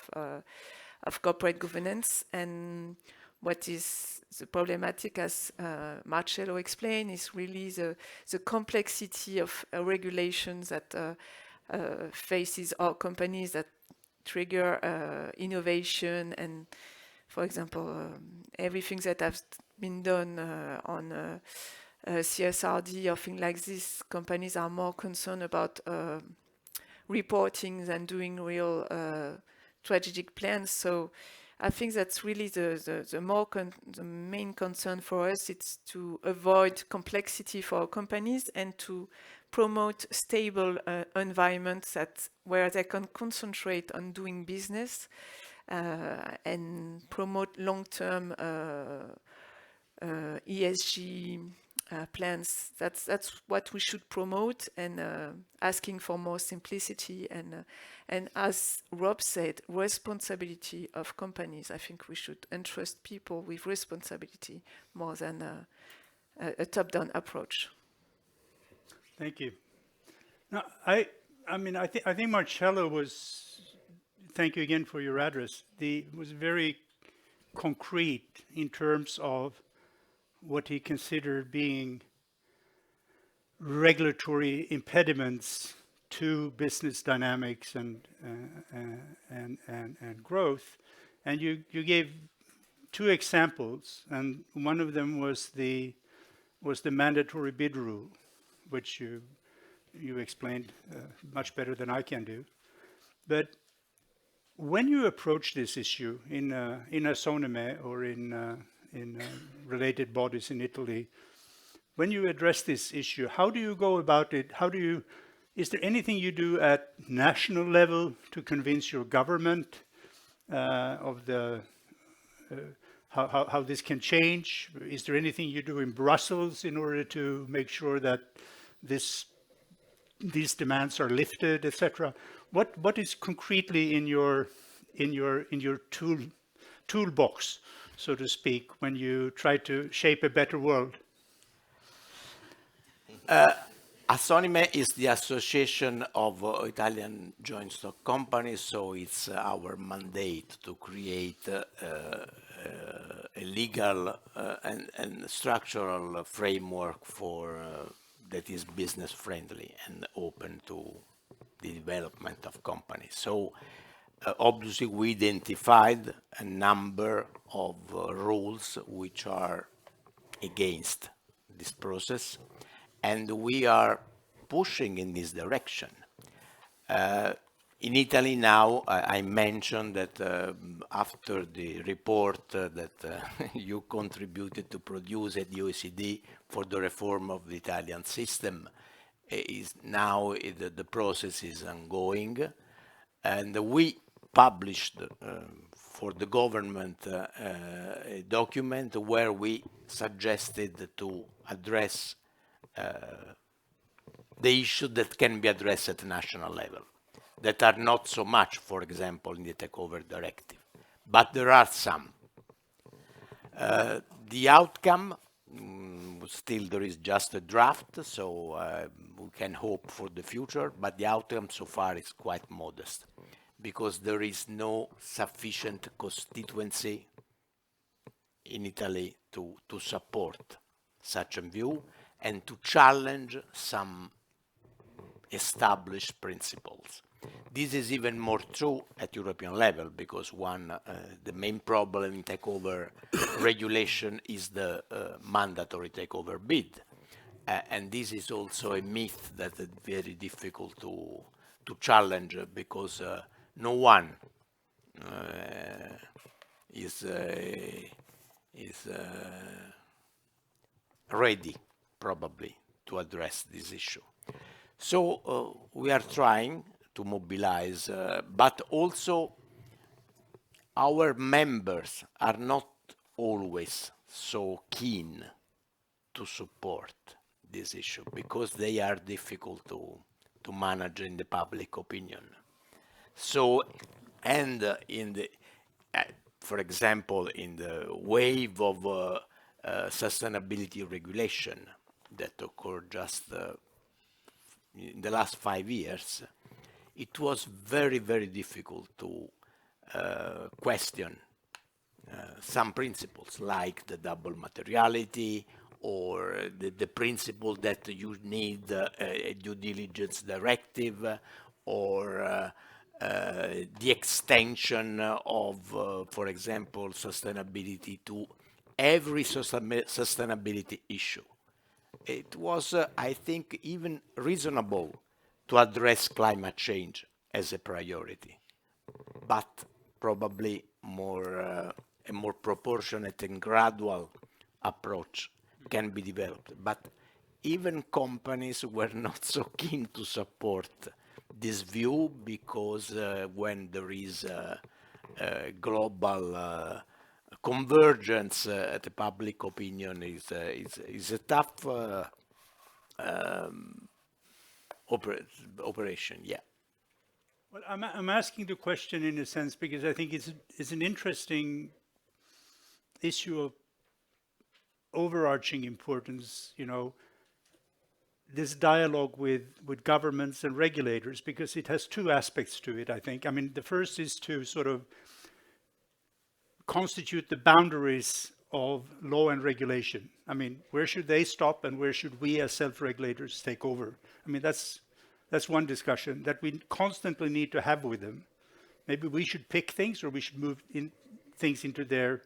of corporate governance. And what is the problematic, as Marcello explained, is really the complexity of regulations that faces our companies that trigger innovation. And for example, everything that has been done on CSRD or things like this, companies are more concerned about reporting than doing real strategic plans. So I think that's really the main concern for us. It's to avoid complexity for our companies and to promote stable environments where they can concentrate on doing business and promote long-term ESG plans. That's what we should promote, and asking for more simplicity and as Rob said, responsibility of companies. I think we should entrust people with responsibility more than a top-down approach. Thank you. Now, I think Marcello was. Thank you again for your address. Was very concrete in terms of what he considered being regulatory impediments to business dynamics and growth. And you gave two examples, and one of them was the mandatory bid rule, which you explained much better than I can do. But when you approach this issue in Assonime or in related bodies in Italy, when you address this issue, how do you go about it? Is there anything you do at national level to convince your government of how this can change? Is there anything you do in Brussels in order to make sure that these demands are lifted, etc.? What is concretely in your toolbox, so to speak, when you try to shape a better world? Assonime is the association of Italian joint stock companies, so it's our mandate to create a legal and structural framework for that is business friendly and open to the development of companies. So obviously we identified a number of rules which are against this process, and we are pushing in this direction. In Italy now, I mentioned that after the report that you contributed to produce at the OECD for the reform of the Italian system, the process is ongoing, and we published for the government a document where we suggested to address the issue that can be addressed at national level, that are not so much, for example, in the takeover directive, but there are some. The outcome, still there is just a draft, so we can hope for the future, but the outcome so far is quite modest, because there is no sufficient constituency in Italy to support such a view and to challenge some established principles. This is even more true at European level, because the main problem in takeover regulation is the mandatory takeover bid. And this is also a myth that is very difficult to challenge, because no one is ready, probably, to address this issue. So we are trying to mobilize, but also our members are not always so keen to support this issue because they are difficult to manage in the public opinion. So, and in the, for example, in the wave of sustainability regulation that occurred just in the last 5 years, it was very, very difficult to question some principles like the double materiality or the principle that you need a due diligence directive or the extension of, for example, sustainability to every sustainability issue. It was, I think, even reasonable to address climate change as a priority, but probably a more proportionate and gradual approach can be developed. But even companies were not so keen to support this view because when there is global convergence, the public opinion is a tough operation. Yeah. Well, I'm asking the question in a sense because I think it's an interesting issue of overarching importance, you know, this dialogue with governments and regulators, because it has two aspects to it, I think. I mean, the first is to sort of constitute the boundaries of law and regulation. I mean, where should they stop and where should we as self-regulators take over? I mean, that's one discussion that we constantly need to have with them. Maybe we should pick things, or we should move things into their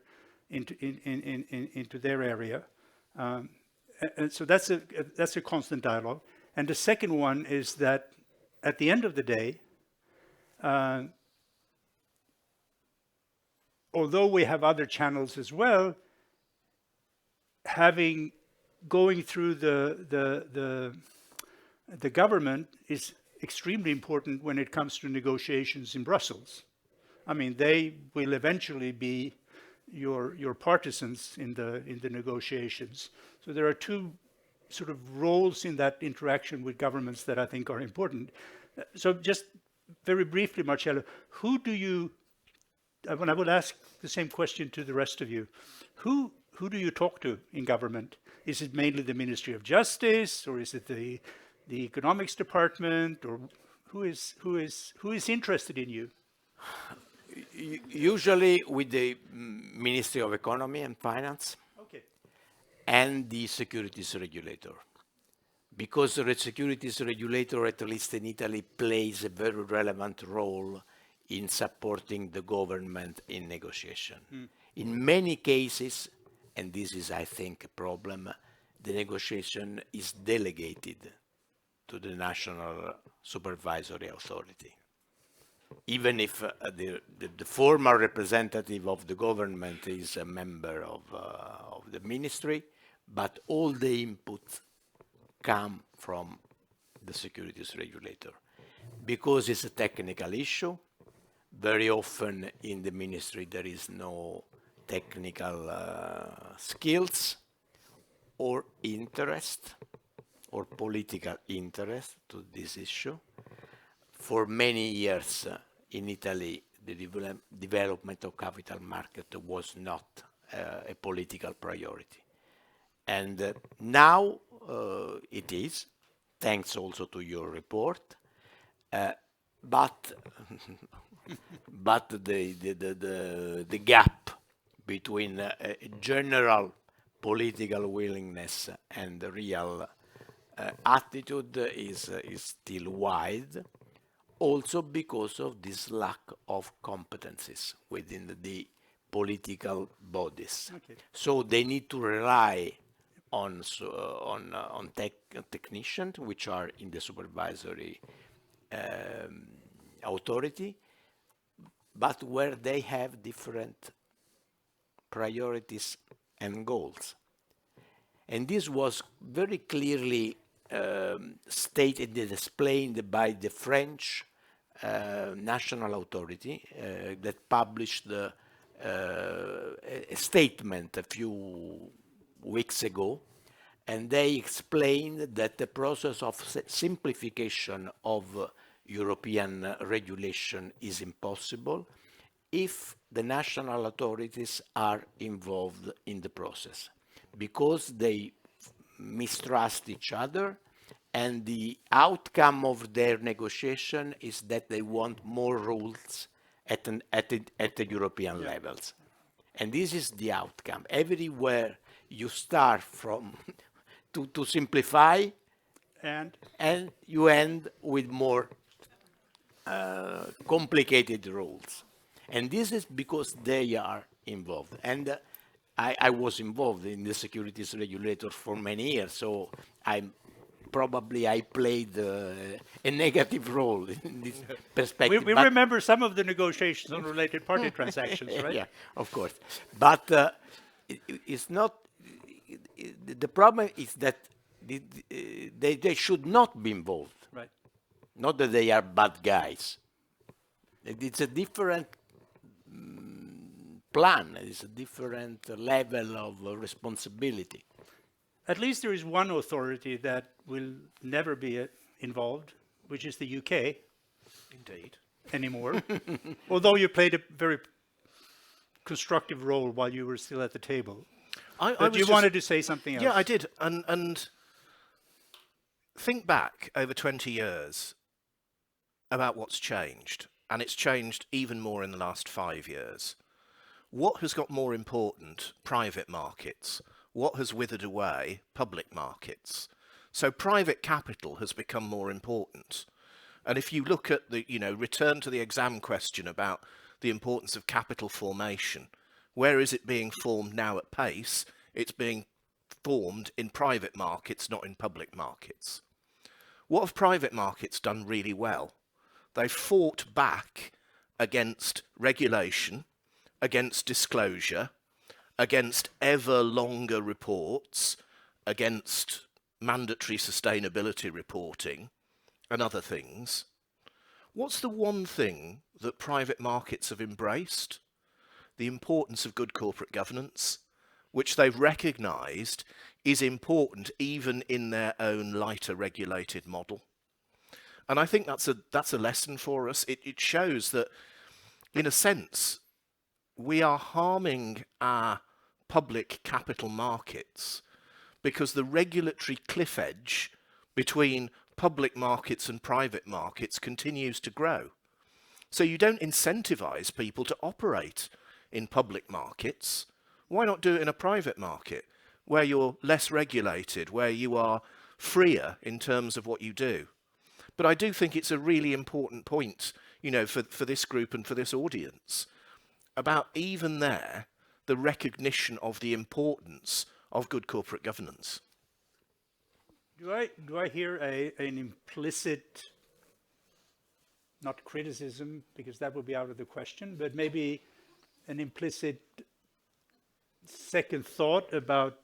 area. And so that's a constant dialogue. And the second one is that at the end of the day, although we have other channels as well, going through the government is extremely important when it comes to negotiations in Brussels. I mean, they will eventually be your partisans in the negotiations. So there are two sort of roles in that interaction with governments that I think are important. So just very briefly, Marcello, who do you, when I would ask the same question to the rest of you, who do you talk to in government? Is it mainly the Ministry of Justice, or is it the economics department, or who is interested in you? Usually with the Ministry of Economy and Finance. Okay. And the securities regulator. Because the securities regulator, at least in Italy, plays a very relevant role in supporting the government in negotiation. In many cases, and this is, I think, a problem, the negotiation is delegated to the national supervisory authority. Even if the former representative of the government is a member of the ministry, but all the inputs come from the securities regulator. Because it's a technical issue, very often in the ministry there is no technical skills or interest or political interest to this issue. For many years in Italy, the development of capital market was not a political priority. And now it is, thanks also to your report, but the gap between a general political willingness and the real attitude is still wide, also because of this lack of competencies within the political bodies. Okay. So they need to rely on technicians, which are in the supervisory authority, but where they have different priorities and goals. And this was very clearly stated and explained by the French national authority that published a statement a few weeks ago, and they explained that the process of simplification of European regulation is impossible if the national authorities are involved in the process, because they mistrust each other, and the outcome of their negotiation is that they want more rules at the European levels. And this is the outcome. Everywhere you start from to simplify, and you end with more complicated rules. And this is because they are involved. And I was involved in the securities regulator for many years, so I played a negative role in this perspective. We remember some of the negotiations on related party transactions, right? Yeah, of course. But it's not. The problem is that they should not be involved. Right. Not that they are bad guys. It's a different plan. It's a different level of responsibility. At least there is one authority that will never be involved, which is the UK. Indeed. Anymore. Although you played a very constructive role while you were still at the table. But you wanted to say something else. Yeah, I did. And think back over 20 years about what's changed. And it's changed even more in the last 5 years. What has got more important? Private markets. What has withered away? Public markets. So private capital has become more important. And if you look at the, return to the exam question about the importance of capital formation, where is it being formed now at pace? It's being formed in private markets, not in public markets. What have private markets done really well? They've fought back against regulation, against disclosure, against ever longer reports, against mandatory sustainability reporting and other things. What's the one thing that private markets have embraced? The importance of good corporate governance, which they've recognised is important even in their own lighter regulated model. And I think that's a lesson for us. It shows that, in a sense, we are harming our public capital markets because the regulatory cliff edge between public markets and private markets continues to grow. So you don't incentivize people to operate in public markets. Why not do it in a private market where you're less regulated, where you are freer in terms of what you do? But I do think it's a really important point, for this group and for this audience, about even there, the recognition of the importance of good corporate governance. Do I hear an implicit, not criticism, because that would be out of the question, but maybe an implicit second thought about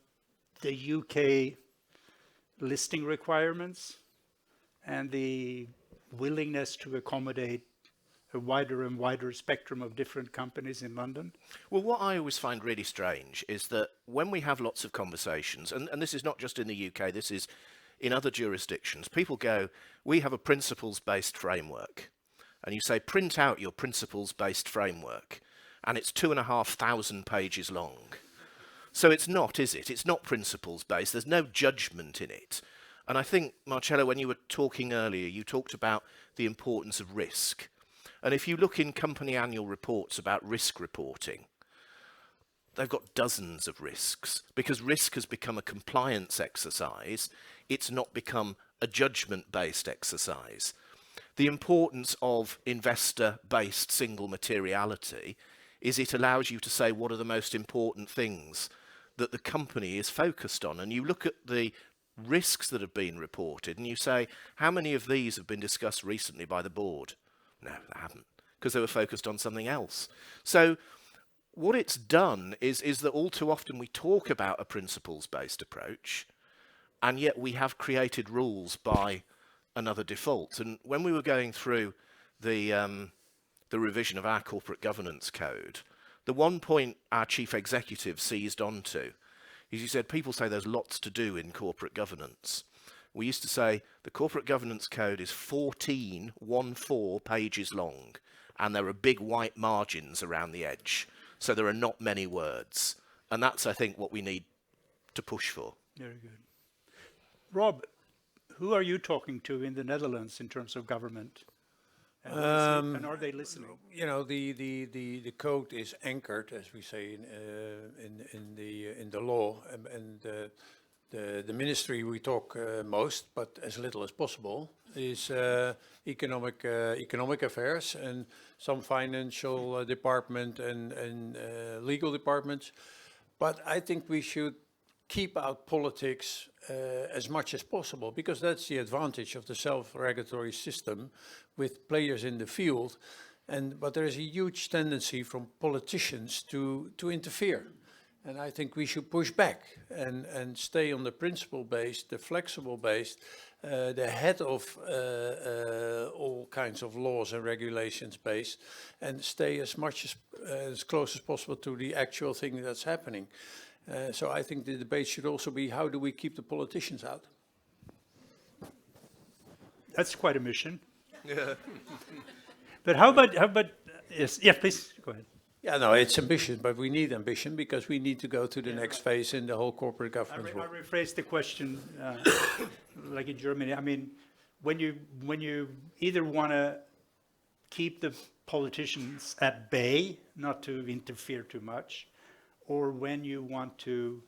the UK listing requirements and the willingness to accommodate a wider and wider spectrum of different companies in London? Well, what I always find really strange is that when we have lots of conversations, and this is not just in the UK, this is in other jurisdictions, people go, we have a principles-based framework. And you say, print out your principles-based framework. And it's 2,500 pages long. So it's not, is it? It's not principles-based. There's no judgment in it. And I think, Marcello, when you were talking earlier, you talked about the importance of risk. And if you look in company annual reports about risk reporting, they've got dozens of risks because risk has become a compliance exercise. It's not become a judgment-based exercise. The importance of investor-based single materiality is it allows you to say what are the most important things that the company is focused on. And you look at the risks that have been reported and you say, how many of these have been discussed recently by the board? No, they haven't, because they were focused on something else. So what it's done is that all too often we talk about a principles-based approach, and yet we have created rules by another default. And when we were going through the revision of our corporate governance code, the one point our chief executive seized onto is he said, people say there's lots to do in corporate governance. We used to say the corporate governance code is 14 pages long, and there are big white margins around the edge. So there are not many words. And that's, I think, what we need to push for. Very good. Rob, who are you talking to in the Netherlands in terms of government? And are they listening? You know, the code is anchored, as we say, in the law, and the ministry we talk most, but as little as possible, is economic affairs and some financial department and legal departments. But I think we should keep out politics as much as possible, because that's the advantage of the self-regulatory system with players in the field. But there is a huge tendency from politicians to interfere. And I think we should push back and stay on the principle-based, the flexible-based, the head of all kinds of laws and regulations based, and stay as close as possible to the actual thing that's happening. So I think the debate should also be, how do we keep the politicians out? That's quite a mission. But how about yes, yeah, please go ahead. Yeah, no, it's ambition, but we need ambition because we need to go to the next phase in the whole corporate governance I world. rephrase the question, like in Germany. I mean, when you either want to keep the politicians at bay, not to interfere too much, or when you want to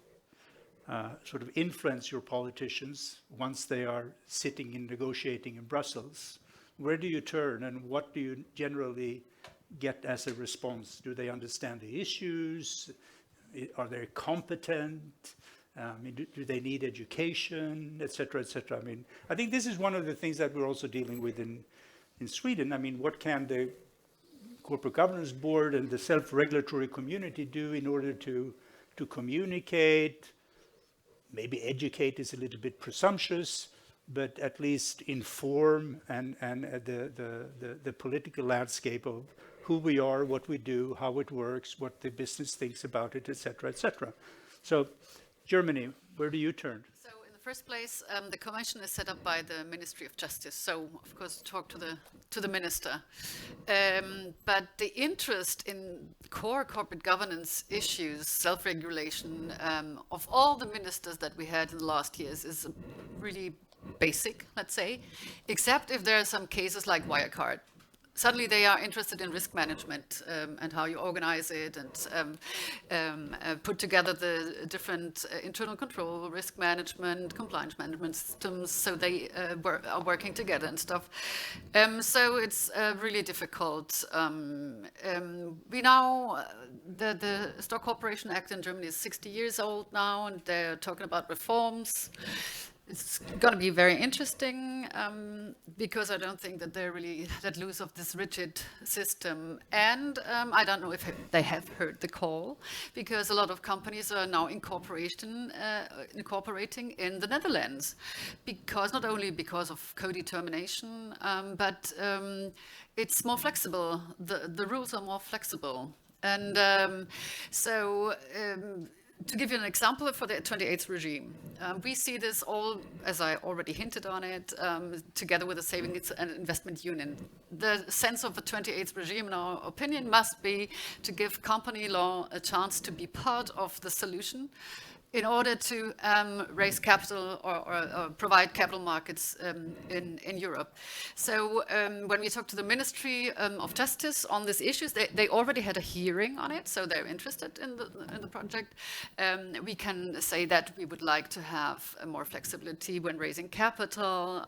sort of influence your politicians once they are sitting and negotiating in Brussels, where do you turn and what do you generally get as a response? Do they understand the issues? Are they competent? I mean, do they need education, et cetera, et cetera? I mean, I think this is one of the things that we're also dealing with in Sweden. I mean, what can the Corporate Governance Board and the self-regulatory community do in order to communicate? Maybe educate is a little bit presumptuous, but at least inform and the political landscape of who we are, what we do, how it works, what the business thinks about it, et cetera, et cetera. So, Germany, where do you turn? So, in the first place, the commission is set up by the Ministry of Justice. So, of course, talk to the minister. But the interest in core corporate governance issues, self-regulation, of all the ministers that we had in the last years is really basic, let's say, except if there are some cases like Wirecard. Suddenly they are interested in risk management and how you organize it and put together the different internal control, risk management, compliance management systems, so they are working together and stuff. So it's really difficult. We now, the Stock Corporation Act in Germany is 60 years old now, and they're talking about reforms. It's going to be very interesting because I don't think that they're really that loose of this rigid system. And I don't know if they have heard the call, because a lot of companies are now incorporating in the Netherlands, because not only because of co-determination, but it's more flexible. The rules are more flexible. And to give you an example for the 28th regime, we see this all, as I already hinted on it, together with the Savings and Investment Union. The sense of the 28th regime, in our opinion, must be to give company law a chance to be part of the solution in order to raise capital or provide capital markets in Europe. So when we talk to the Ministry of Justice on these issues, they already had a hearing on it, so they're interested in the project. We can say that we would like to have more flexibility when raising capital,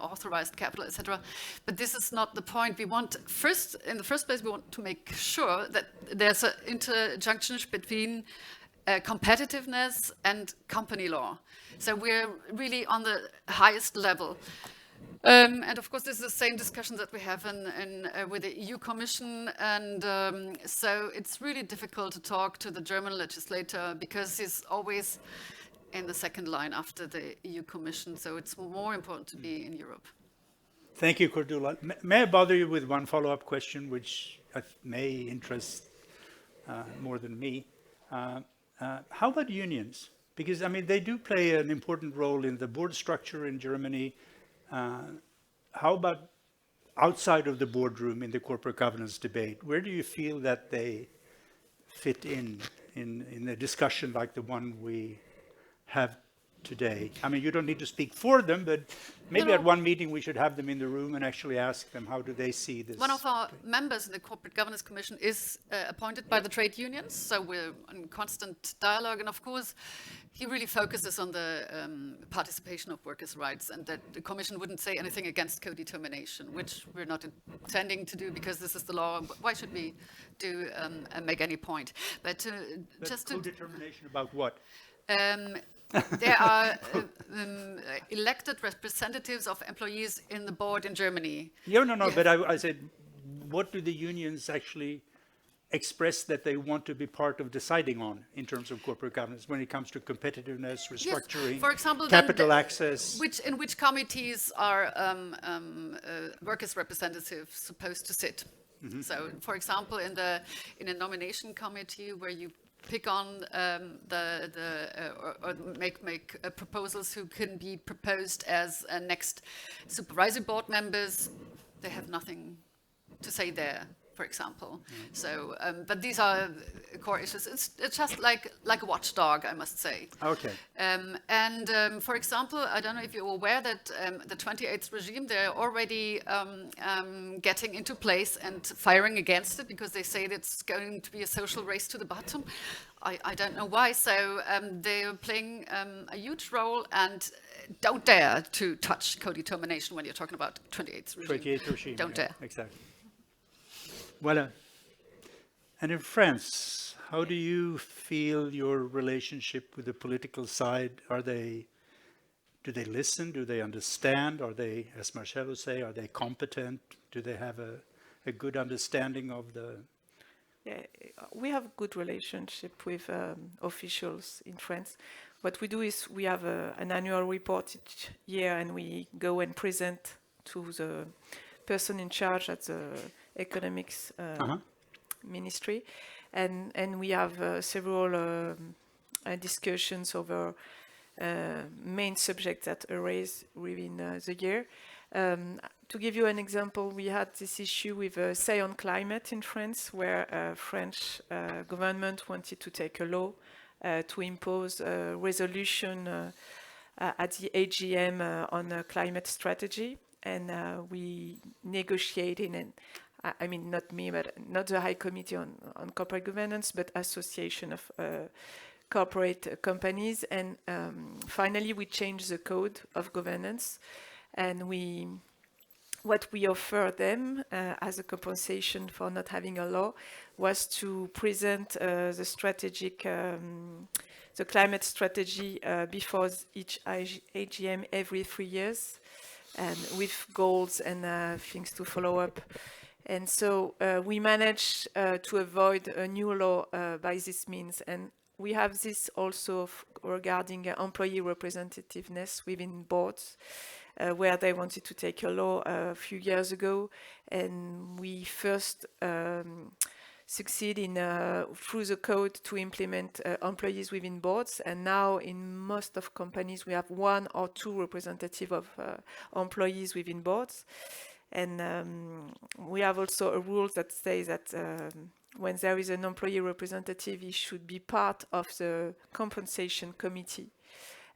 authorized capital, etc. But this is not the point. We want in the first place, we want to make sure that there's an interjunction between competitiveness and company law. So we're really on the highest level. And of course, this is the same discussion that we have with the EU Commission. And so it's really difficult to talk to the German legislator, because he's always in the second line after the EU Commission. So it's more important to be in Europe. Thank you, Cordula. May I bother you with one follow-up question, which may interest more than me? How about unions? Because, I mean, they do play an important role in the board structure in Germany. How about outside of the boardroom in the corporate governance debate? Where do you feel that they fit in a discussion like the one we have today? I mean, you don't need to speak for them, but maybe at one meeting we should have them in the room and actually ask them, how do they see this? One of our members in the Corporate Governance Commission is appointed by the trade unions, so we're in constant dialogue. And of course, he really focuses on the participation of workers' rights, and that the Commission wouldn't say anything against co-determination, which we're not intending to do because this is the law. Why should we do make any point? But just co-determination about what? There are elected representatives of employees in the board in Germany. No, but I said, what do the unions actually express that they want to be part of deciding on in terms of corporate governance when it comes to competitiveness, restructuring, yes. For example, capital access? In which committees are workers' representatives supposed to sit? Mm-hmm. So, for example, in a nomination committee where you pick on or make proposals who can be proposed as next supervisory board members, they have nothing to say there, for example. Mm-hmm. So, but these are core issues. It's just like a watchdog, I must say. Okay. For example, I don't know if you're aware that the 28th regime, they're already getting into place and firing against it because they say that it's going to be a social race to the bottom. I don't know why. So they're playing a huge role and don't dare to touch co-determination when you're talking about 28th regime. 28th regime. Don't dare. Exactly. Well, and in France, how do you feel your relationship with the political side? Do they listen? Do they understand? Are they, as Marcello say, are they competent? Do they have a good understanding of the... Yeah, we have a good relationship with officials in France. What we do is we have an annual report each year, and we go and present to the person in charge at the economics ministry, and we have several discussions over main subjects that arise within the year. To give you an example, we had this issue with Say on Climate in France, where French government wanted to take a law to impose a resolution at the AGM on a climate strategy, and we negotiated, and I mean not me, but not the High Committee on Corporate Governance, but Association of Corporate Companies, and finally we changed the code of governance, and what we offer them as a compensation for not having a law was to present the climate strategy before each AGM every 3 years, and with goals and things to follow up. And so we managed to avoid a new law by this means. And we have this also regarding employee representativeness within boards, where they wanted to take a law a few years ago. And we first succeed in through the code to implement employees within boards, and now in most of companies we have 1 or 2 representatives of employees within boards, and we have also a rule that says that when there is an employee representative, he should be part of the compensation committee,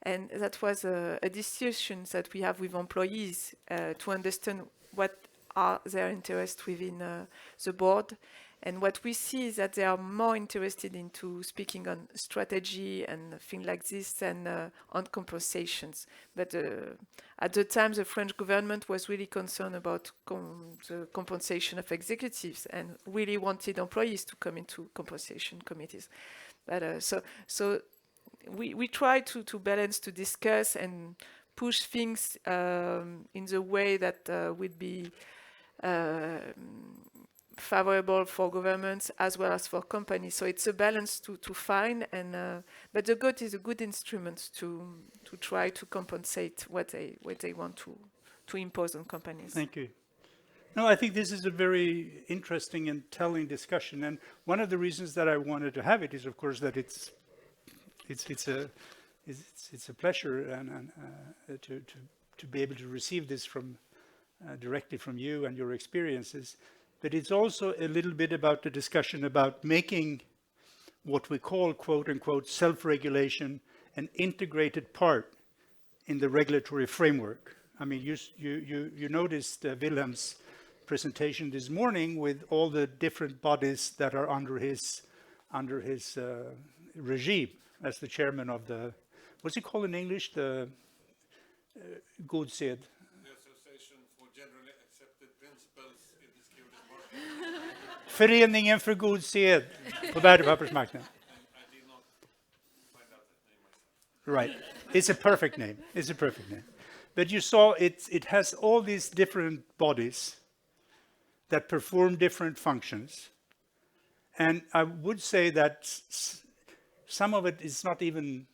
and that was a discussion that we have with employees to understand what are their interests within the board. And what we see is that they are more interested into speaking on strategy and things like this than on compensations. But at the time, the French government was really concerned about the compensation of executives and really wanted employees to come into compensation committees. But so we try to balance, to discuss and push things in the way that would be favorable for governments as well as for companies. So it's a balance to find, and but the GOT is a good instrument to try to compensate what they want to impose on companies. Thank you. No, I think this is a very interesting and telling discussion, and one of the reasons that I wanted to have it is, of course, that it's a pleasure and to be able to receive this from directly from you and your experiences. But it's also a little bit about the discussion about making what we call, quote unquote, self-regulation an integrated part in the regulatory framework. I mean, you noticed Wilhelm's presentation this morning with all the different bodies that are under his regime as the chairman of the, what's it called in English? The Godset. The Association for Generally Accepted Principles in the Securities Market. Föreningen för god sed på värdepappersmarknaden. I did not find out that name myself. Right. It's a perfect name. It's a perfect name. But you saw it has all these different bodies that perform different functions. And I would say that some of it is not even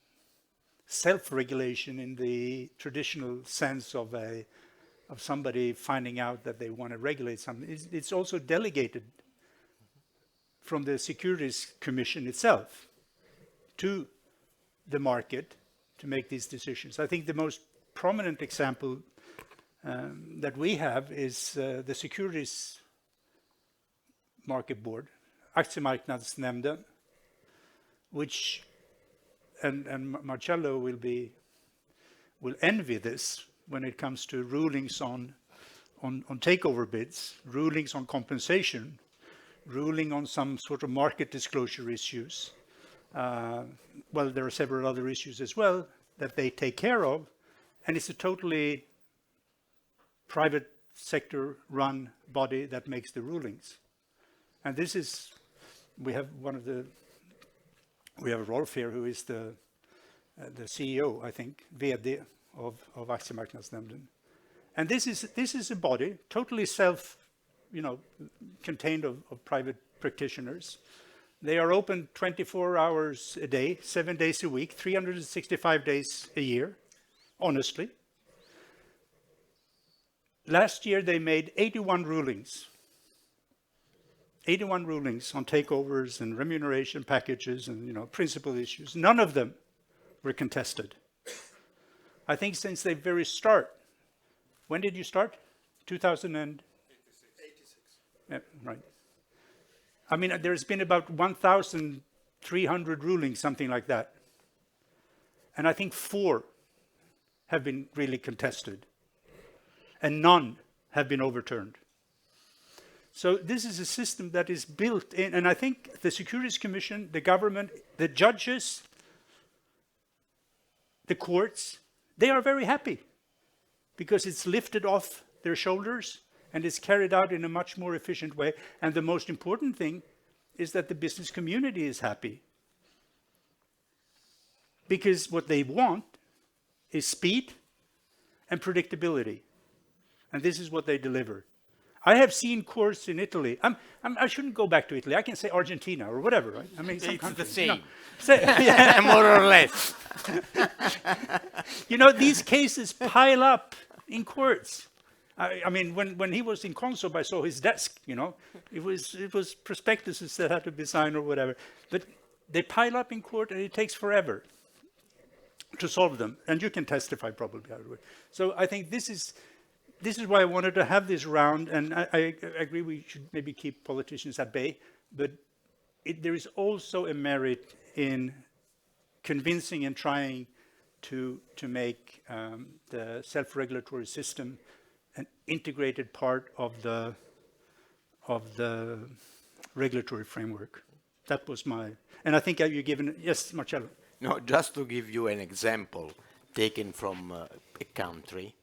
self-regulation in the traditional sense of somebody finding out that they want to regulate something. It's also delegated from the Securities Commission itself to the market to make these decisions. I think the most prominent example that we have is the Securities Market Board, Aktieninstitut, which and Marcello will envy this when it comes to rulings on takeover bids, rulings on compensation, ruling on some sort of market disclosure issues. Well, there are several other issues as well that they take care of, and it's a totally private sector run body that makes the rulings. And this is, we have Rolf here, who is the CEO, I think, VD of Aktiemarknadsnämnden. And this is a body totally contained of private practitioners. They are open 24 hours a day, 7 days a week, 365 days a year, honestly. Last year they made 81 rulings. 81 rulings on takeovers and remuneration packages and principal issues. None of them were contested. I think since the very start. When did you start? 2086. Yeah, right. I mean, there's been about 1,300 rulings, something like that. And I think 4 have been really contested. And none have been overturned. So this is a system that is built in, and I think the Securities Commission, the government, the judges, the courts, they are very happy because it's lifted off their shoulders and it's carried out in a much more efficient way. And the most important thing is that the business community is happy. Because what they want is speed and predictability. And this is what they deliver. I have seen courts in Italy. I shouldn't go back to Italy. I can say Argentina or whatever, right? I mean, some it's country, the same. Yeah. More or less. These cases pile up in courts. I mean, when he was in Consob, I saw his desk. It was prospectuses that had to be signed or whatever. But they pile up in court, and it takes forever to solve them. And you can testify probably out of it. So I think this is why I wanted to have this round, and I agree we should maybe keep politicians at bay, but there is also a merit in convincing and trying to make the self-regulatory system an integrated part of the regulatory framework. That was and I think you've given, yes, Marcello. No, just to give you an example taken from a country,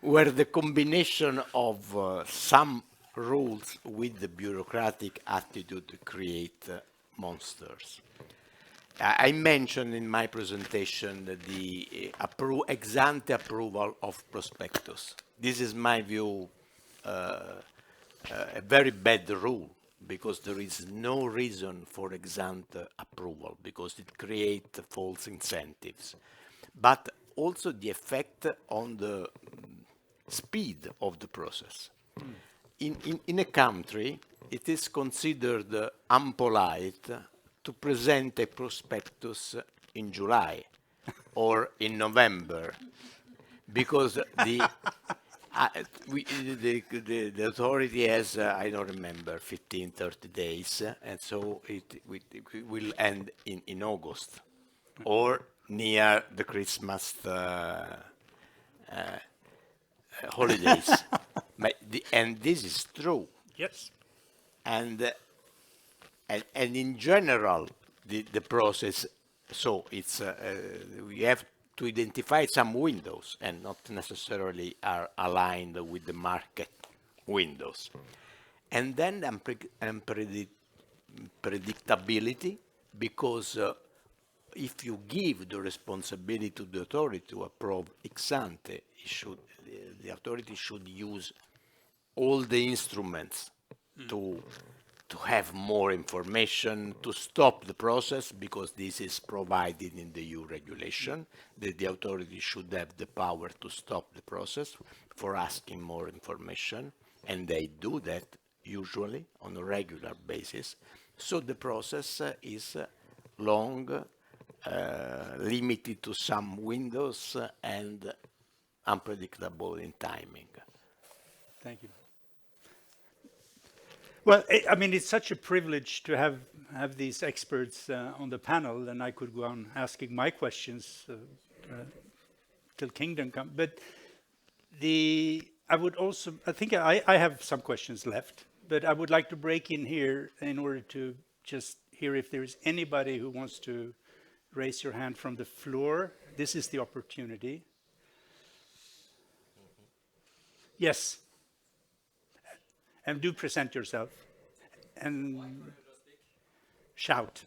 where the combination of some rules with the bureaucratic attitude create monsters. I mentioned in my presentation the ex-ante approval of prospectus. This is my view a very bad rule, because there is no reason for ex ante approval, because it creates false incentives. But also the effect on the speed of the process. In a country, it is considered unpolite to present a prospectus in July or in November, because the authority has, I don't remember, 15, 30 days, and so it will end in August, or near the Christmas holidays. And this is true. Yes. And in general, the process, so it's we have to identify some windows, and not necessarily are aligned with the market windows. And then predictability, because if you give the responsibility to the authority to approve ex ante, the authority should use all the instruments to have more information, to stop the process, because this is provided in the EU regulation, that the authority should have the power to stop the process for asking more information, and they do that usually on a regular basis. So the process is long, limited to some windows, and unpredictable in timing. Thank you. Well, I mean, it's such a privilege to have these experts on the panel, and I could go on asking my questions till kingdom come. But I would also, I think I have some questions left, but I would like to break in here in order to just hear if there is anybody who wants to raise your hand from the floor. This is the opportunity. Yes. And do present yourself and shout.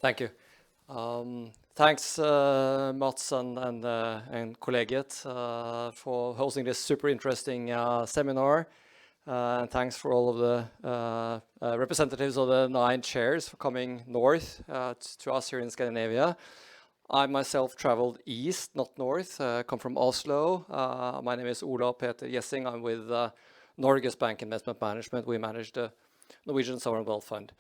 Thank you. Thanks, Mats and Kollegiet, for hosting this super interesting seminar. And thanks for all of the representatives of the 9 chairs for coming north to us here in Scandinavia. I myself traveled east, not north, come from Oslo. My name is Ola Peter Jessing. I'm with Norges Bank Investment Management. We manage the Norwegian Sovereign Wealth Fund.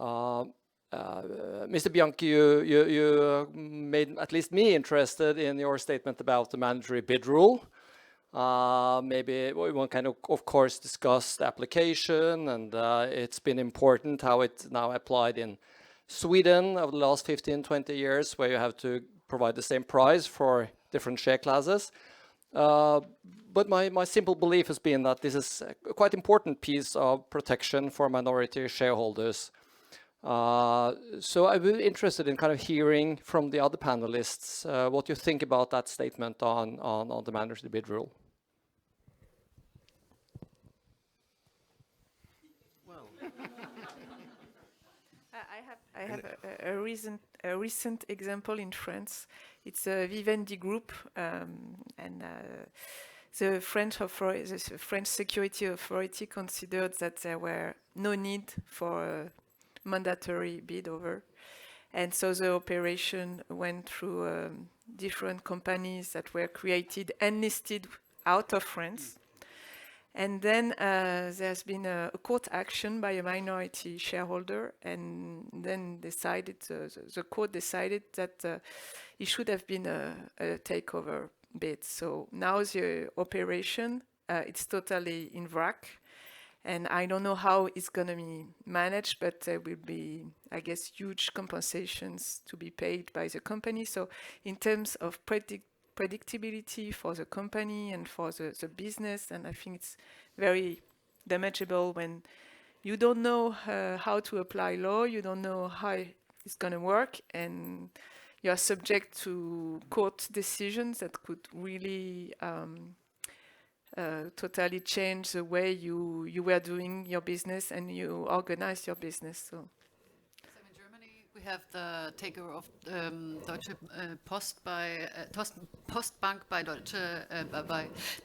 Mr. Bianchi, you made at least me interested in your statement about the mandatory bid rule. Maybe one can of course discuss the application, and it's been important how it's now applied in Sweden over the last 15-20 years, where you have to provide the same price for different share classes. But my simple belief has been that this is a quite important piece of protection for minority shareholders. So I'd be interested in kind of hearing from the other panelists what you think about that statement on the mandatory bid rule. I have a recent example in France. It's a Vivendi group, and the French Security Authority considered that there were no need for a mandatory bid over, and so the operation went through different companies that were created and listed out of France. And then there's been a court action by a minority shareholder, and then the court decided that it should have been a takeover bid. So now the operation, it's totally in vrac, and I don't know how it's going to be managed, but there will be, I guess, huge compensations to be paid by the company. So in terms of predictability for the company and for the business, and I think it's very damageable when you don't know how to apply law, you don't know how it's going to work, and you are subject to court decisions that could really totally change the way you were doing your business and you organize your business. So in Germany, we have the takeover of Deutsche Post by Postbank by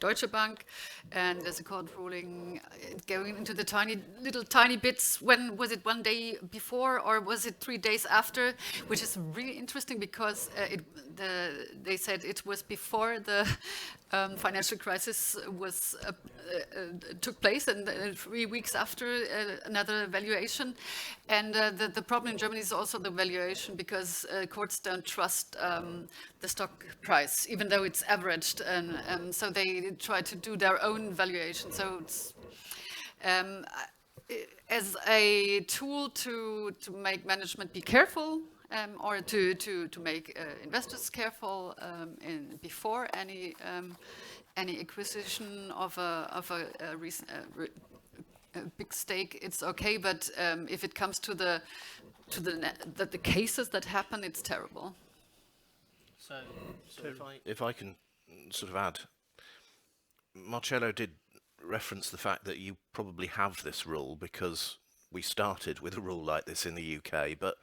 Deutsche Bank, and there's a court ruling going into the tiny bits. When was it? 1 day before, or was it 3 days after? Which is really interesting because they said it was before the financial crisis was took place, and 3 weeks after another valuation. And the problem in Germany is also the valuation, because courts don't trust the stock price, even though it's averaged, and so they try to do their own valuation. So it's as a tool to make management be careful, or to make investors careful before any acquisition of a big stake, it's okay. But if it comes to the cases that happen, it's terrible. So if I can sort of add, Marcello did reference the fact that you probably have this rule because we started with a rule like this in the UK, but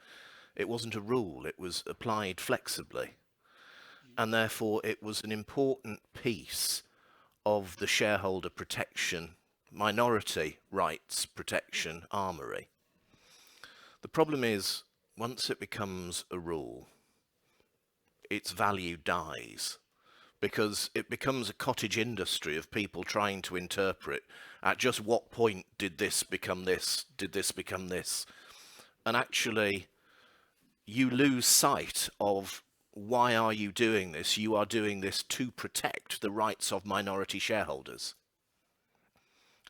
it wasn't a rule, it was applied flexibly. And therefore it was an important piece of the shareholder protection, minority rights protection armoury. The problem is, once it becomes a rule, its value dies, because it becomes a cottage industry of people trying to interpret at just what point did this become this, did this become this. And actually, you lose sight of why are you doing this? You are doing this to protect the rights of minority shareholders.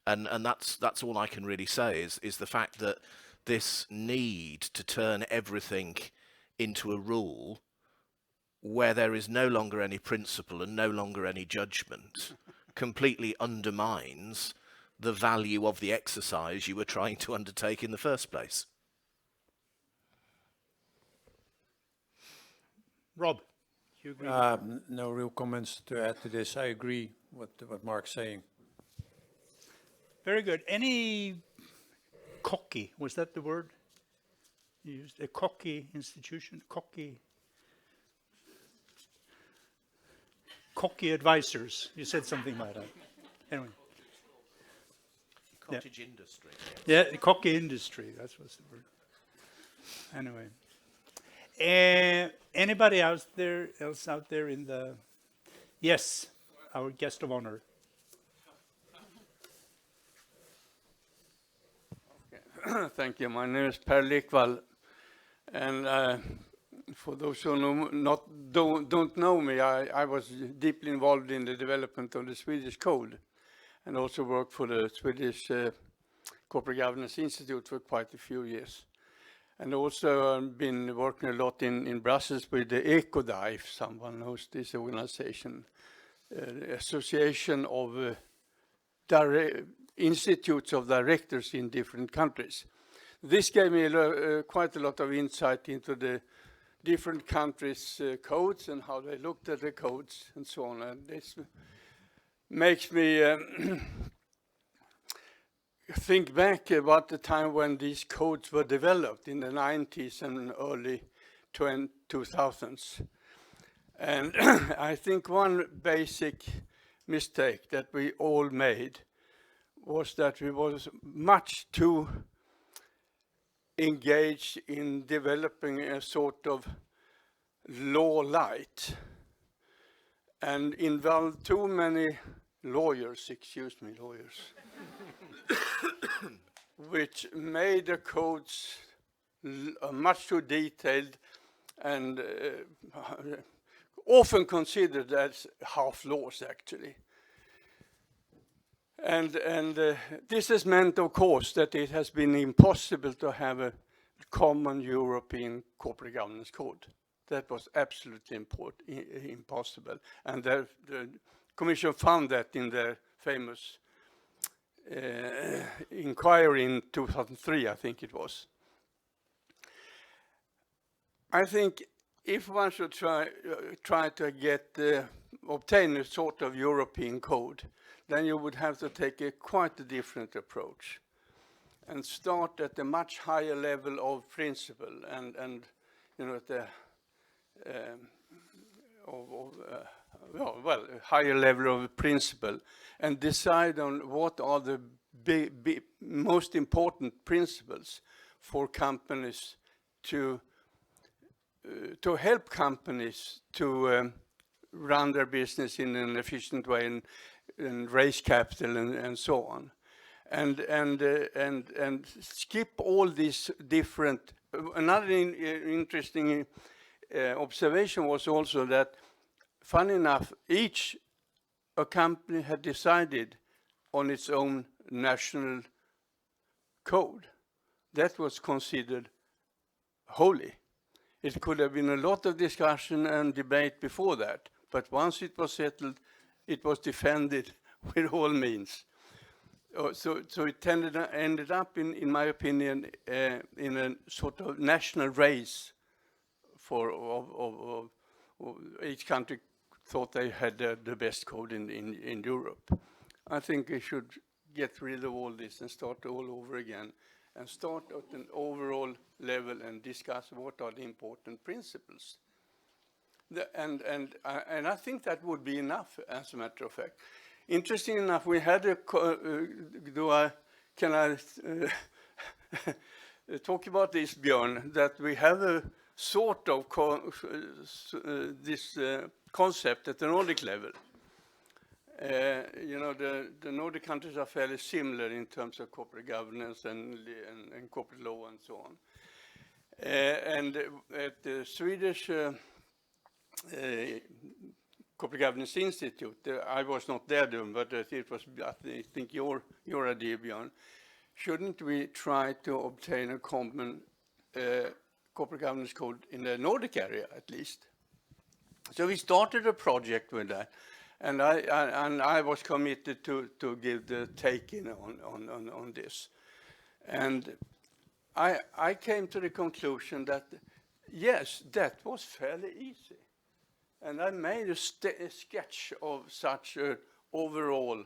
And that's all I can really say is the fact that this need to turn everything into a rule where there is no longer any principle and no longer any judgment completely undermines the value of the exercise you were trying to undertake in the first place. Rob, you agree? No real comments to add to this. I agree with what Mark's saying. Very good. Any cocky, was that the word you used? A cocky institution? Cocky advisors. You said something like that. Anyway. Cottage industry. Yeah, the cocky industry. That was the word. Anyway. Anybody else out there in the... Yes, our guest of honor. Thank you. My name is Per Lekvall, and for those who don't know me, I was deeply involved in the development of the Swedish code, and also worked for the Swedish Corporate Governance Institute for quite a few years. And also been working a lot in Brussels with the ECODA, if someone knows this organization, Association of Institutes of Directors in different countries. This gave me quite a lot of insight into the different countries' codes and how they looked at the codes and so on. And this makes me think back about the time when these codes were developed in the 90s and early 2000s. And I think one basic mistake that we all made was that we was much too engaged in developing a sort of law light and involved too many lawyers, which made the codes much too detailed and often considered as half laws actually. And this has meant, of course, that it has been impossible to have a common European corporate governance code. That was absolutely impossible. And the Commission found that in their famous inquiry in 2003, I think it was. I think if one should try to obtain a sort of European code, then you would have to take quite a different approach and start at a much higher level of principle and you know, the a higher level of principle, and decide on what are the most important principles for companies to help companies to run their business in an efficient way and raise capital and so on, and skip all these different. Another interesting observation was also that, funny enough, a company had decided on its own national code. That was considered holy. It could have been a lot of discussion and debate before that, but once it was settled, it was defended with all means. So it ended up, in my opinion, in a sort of national race of each country thought they had the best code in Europe. I think we should get rid of all this and start all over again, and start at an overall level and discuss what are the important principles. And I think that would be enough, as a matter of fact. Interesting enough, we had a. Can I talk about this, Björn? That we have a sort of this concept at the Nordic level. You know, the Nordic countries are fairly similar in terms of corporate governance and corporate law and so on. And at the Swedish Corporate Governance Institute, I was not there then, but it was, I think, your idea, Björn. Shouldn't we try to obtain a common corporate governance code in the Nordic area, at least? So we started a project with that, and I was committed to give the take-in on this. And I came to the conclusion that, yes, that was fairly easy. And I made a sketch of such an overall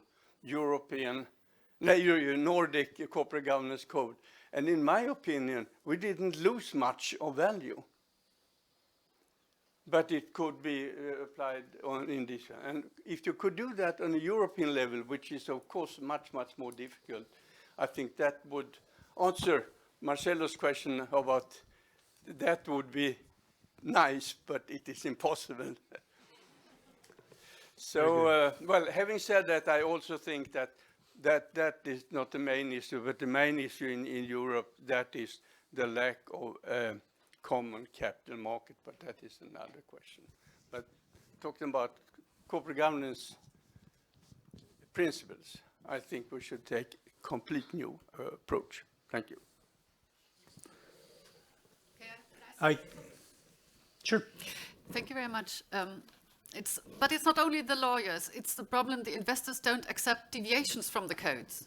Nordic corporate governance code. And in my opinion, we didn't lose much of value. But it could be applied in this. And if you could do that on a European level, which is, of course, much, much more difficult, I think that would answer Marcello's question about that would be nice, but it is impossible. So, well, having said that, I also think that is not the main issue, but the main issue in Europe, that is the lack of common capital market, but that is another question. But talking about corporate governance principles, I think we should take a complete new approach. Thank you. Sure. Thank you very much. But it's not only the lawyers, it's the problem the investors don't accept deviations from the codes.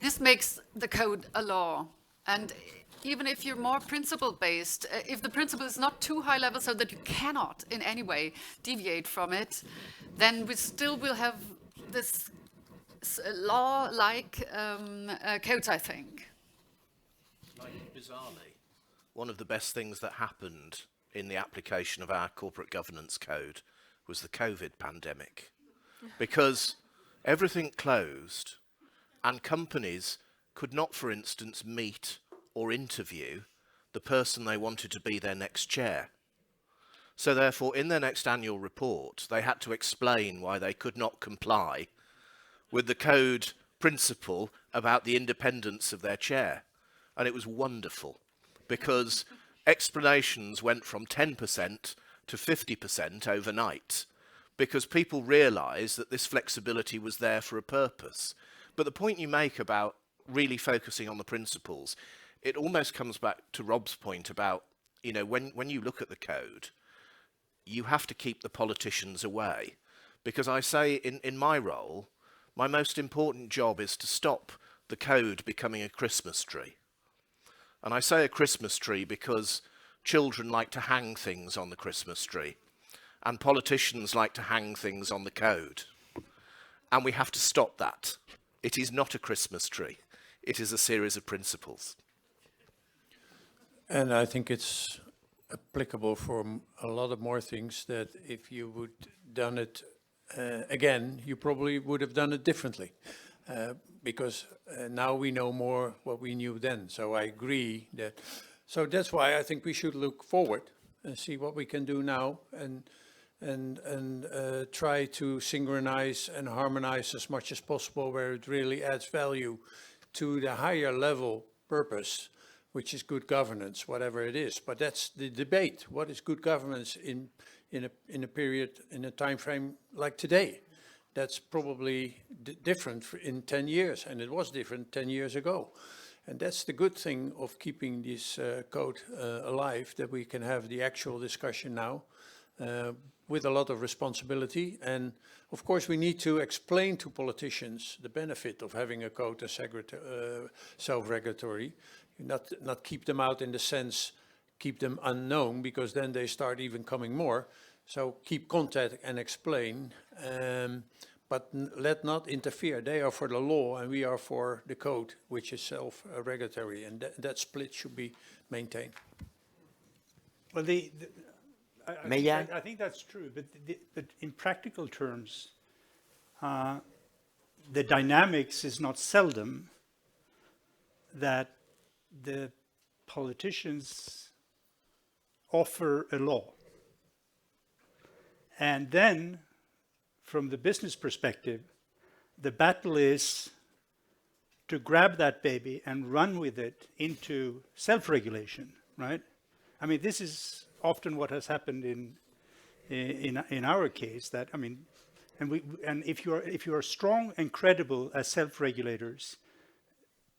This makes the code a law. And even if you're more principle-based, if the principle is not too high level so that you cannot in any way deviate from it, then we still will have this law-like codes, I think. Like, bizarrely, one of the best things that happened in the application of our corporate governance code was the COVID pandemic, because everything closed and companies could not, for instance, meet or interview the person they wanted to be their next chair. So therefore, in their next annual report, they had to explain why they could not comply with the code principle about the independence of their chair. And it was wonderful, because explanations went from 10% to 50% overnight, because people realised that this flexibility was there for a purpose. But the point you make about really focusing on the principles, it almost comes back to Rob's point about, you know, when you look at the code, you have to keep the politicians away. Because I say in my role, my most important job is to stop the code becoming a Christmas tree. And I say a Christmas tree because children like to hang things on the Christmas tree, and politicians like to hang things on the code. And we have to stop that. It is not a Christmas tree. It is a series of principles. And I think it's applicable for a lot of more things that if you would done it again, you probably would have done it differently. Because now we know more what we knew then. So I agree that, so that's why I think we should look forward and see what we can do now and try to synchronize and harmonize as much as possible where it really adds value to the higher level purpose, which is good governance, whatever it is. But that's the debate. What is good governance in a period, in a time frame like today? That's probably different in 10 years, and it was different 10 years ago. And that's the good thing of keeping this code alive, that we can have the actual discussion now with a lot of responsibility. And of course, we need to explain to politicians the benefit of having a code as self-regulatory, not keep them out in the sense, keep them unknown, because then they start even coming more. So keep contact and explain, but let not interfere. They are for the law and we are for the code, which is self-regulatory, and that split should be maintained. Well, I think that's true, but in practical terms, the dynamics is not seldom that the politicians offer a law. And then, from the business perspective, the battle is to grab that baby and run with it into self-regulation, right? I mean, this is often what has happened in our case. That I mean, and if you are strong and credible as self-regulators,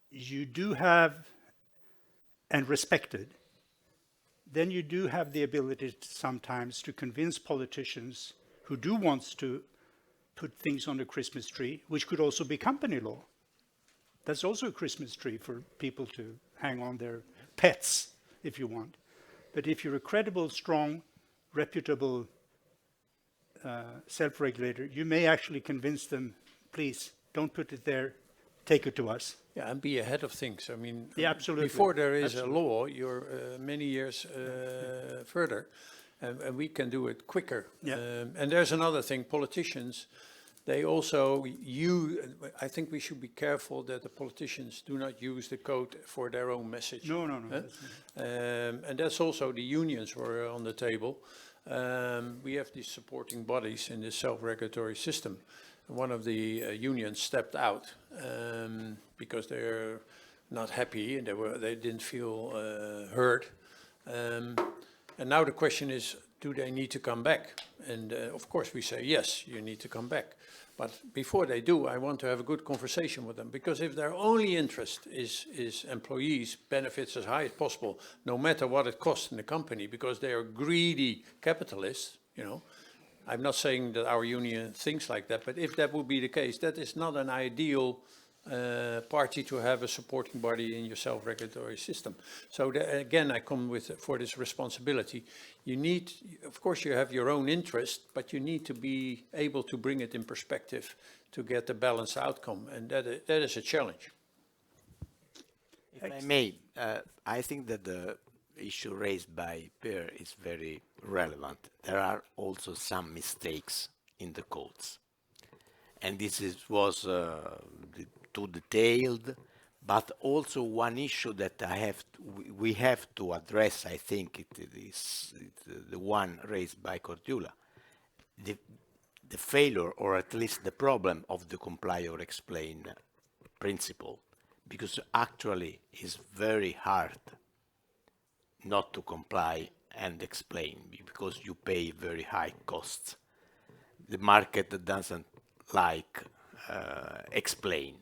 you do have and respected. Then you do have the ability sometimes to convince politicians who do want to put things on the Christmas tree, which could also be company law. That's also a Christmas tree for people to hang on their pets, if you want. But if you're a credible, strong, reputable self-regulator, you may actually convince them, please, don't put it there, take it to us. Yeah, and be ahead of things. I mean, yeah, absolutely. Before there is a law, you're many years further, and we can do it quicker. Yeah. And there's another thing, politicians, they also I think we should be careful that the politicians do not use the code for their own message. No. And that's also the unions were on the table. We have these supporting bodies in this self-regulatory system. One of the unions stepped out because they're not happy and they didn't feel heard. And now the question is, do they need to come back? And of course we say, yes, you need to come back. But before they do, I want to have a good conversation with them, because if their only interest is employees' benefits as high as possible, no matter what it costs in the company, because they are greedy capitalists, you know. I'm not saying that our union thinks like that, but if that would be the case, that is not an ideal party to have a supporting body in your self-regulatory system. So again, I come for this responsibility. You need, of course, you have your own interest, but you need to be able to bring it in perspective to get a balanced outcome, and that is a challenge. If I may, I think that the issue raised by Per is very relevant. There are also some mistakes in the codes, and this was too detailed, but also one issue that we have to address. I think it is the one raised by Cordula, the failure, or at least the problem of the comply or explain principle, because actually it's very hard not to comply and explain, because you pay very high costs. The market doesn't like explain.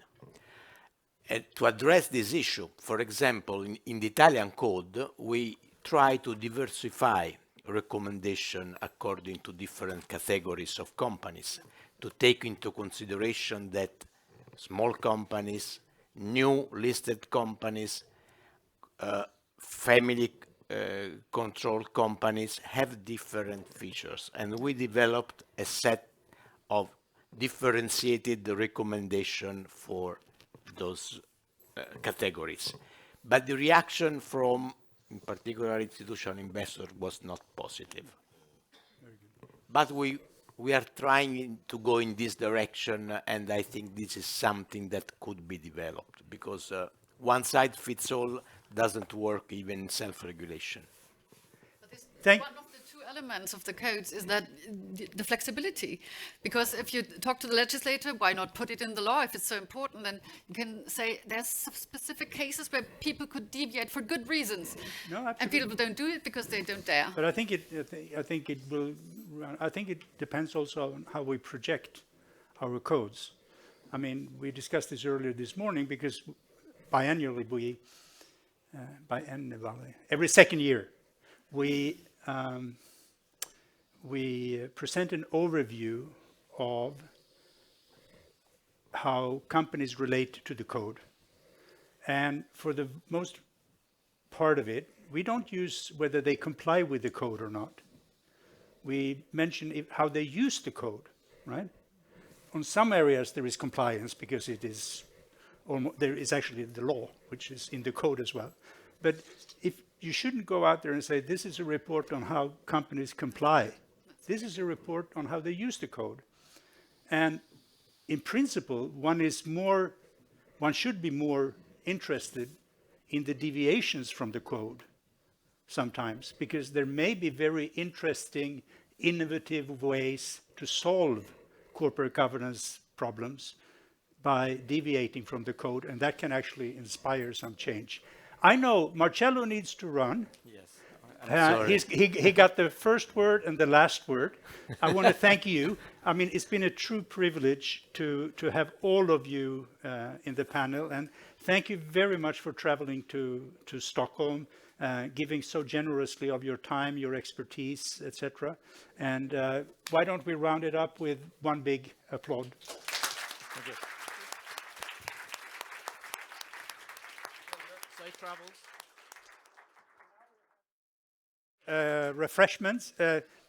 And to address this issue, for example, in the Italian code, we try to diversify recommendation according to different categories of companies, to take into consideration that small companies, new listed companies, family controlled companies have different features, and we developed a set of differentiated recommendation for those categories. But the reaction from in particular institutional investor, was not positive. But we are trying to go in this direction, and I think this is something that could be developed, because one size fits all doesn't work even in self-regulation. Thank- One of the two elements of the codes is that the flexibility, because if you talk to the legislator, why not put it in the law if it's so important? Then you can say there's some specific cases where people could deviate for good reasons, No, and absolutely. people don't do it because they don't dare. But I think it depends also on how we project our codes. I mean, we discussed this earlier this morning, because biannually every second year, we present an overview of how companies relate to the code. And for the most part of it, we don't use whether they comply with the code or not. We mention how they use the code, right? On some areas there is compliance because it is there is actually the law, which is in the code as well. But if you shouldn't go out there and say, this is a report on how companies comply. This is a report on how they use the code. And in principle, one should be more interested in the deviations from the code sometimes, because there may be very interesting, innovative ways to solve corporate governance problems by deviating from the code, and that can actually inspire some change. I know Marcello needs to run. Yes. He got the first word and the last word. I want to thank you. I mean, it's been a true privilege to have all of you in the panel, and thank you very much for traveling to Stockholm, giving so generously of your time, your expertise, etc. And why don't we round it up with one big applaud? Thank you. Safe travels. Refreshments,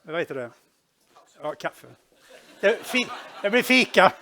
vad heter det? Ja, kaffe. Det blir fika.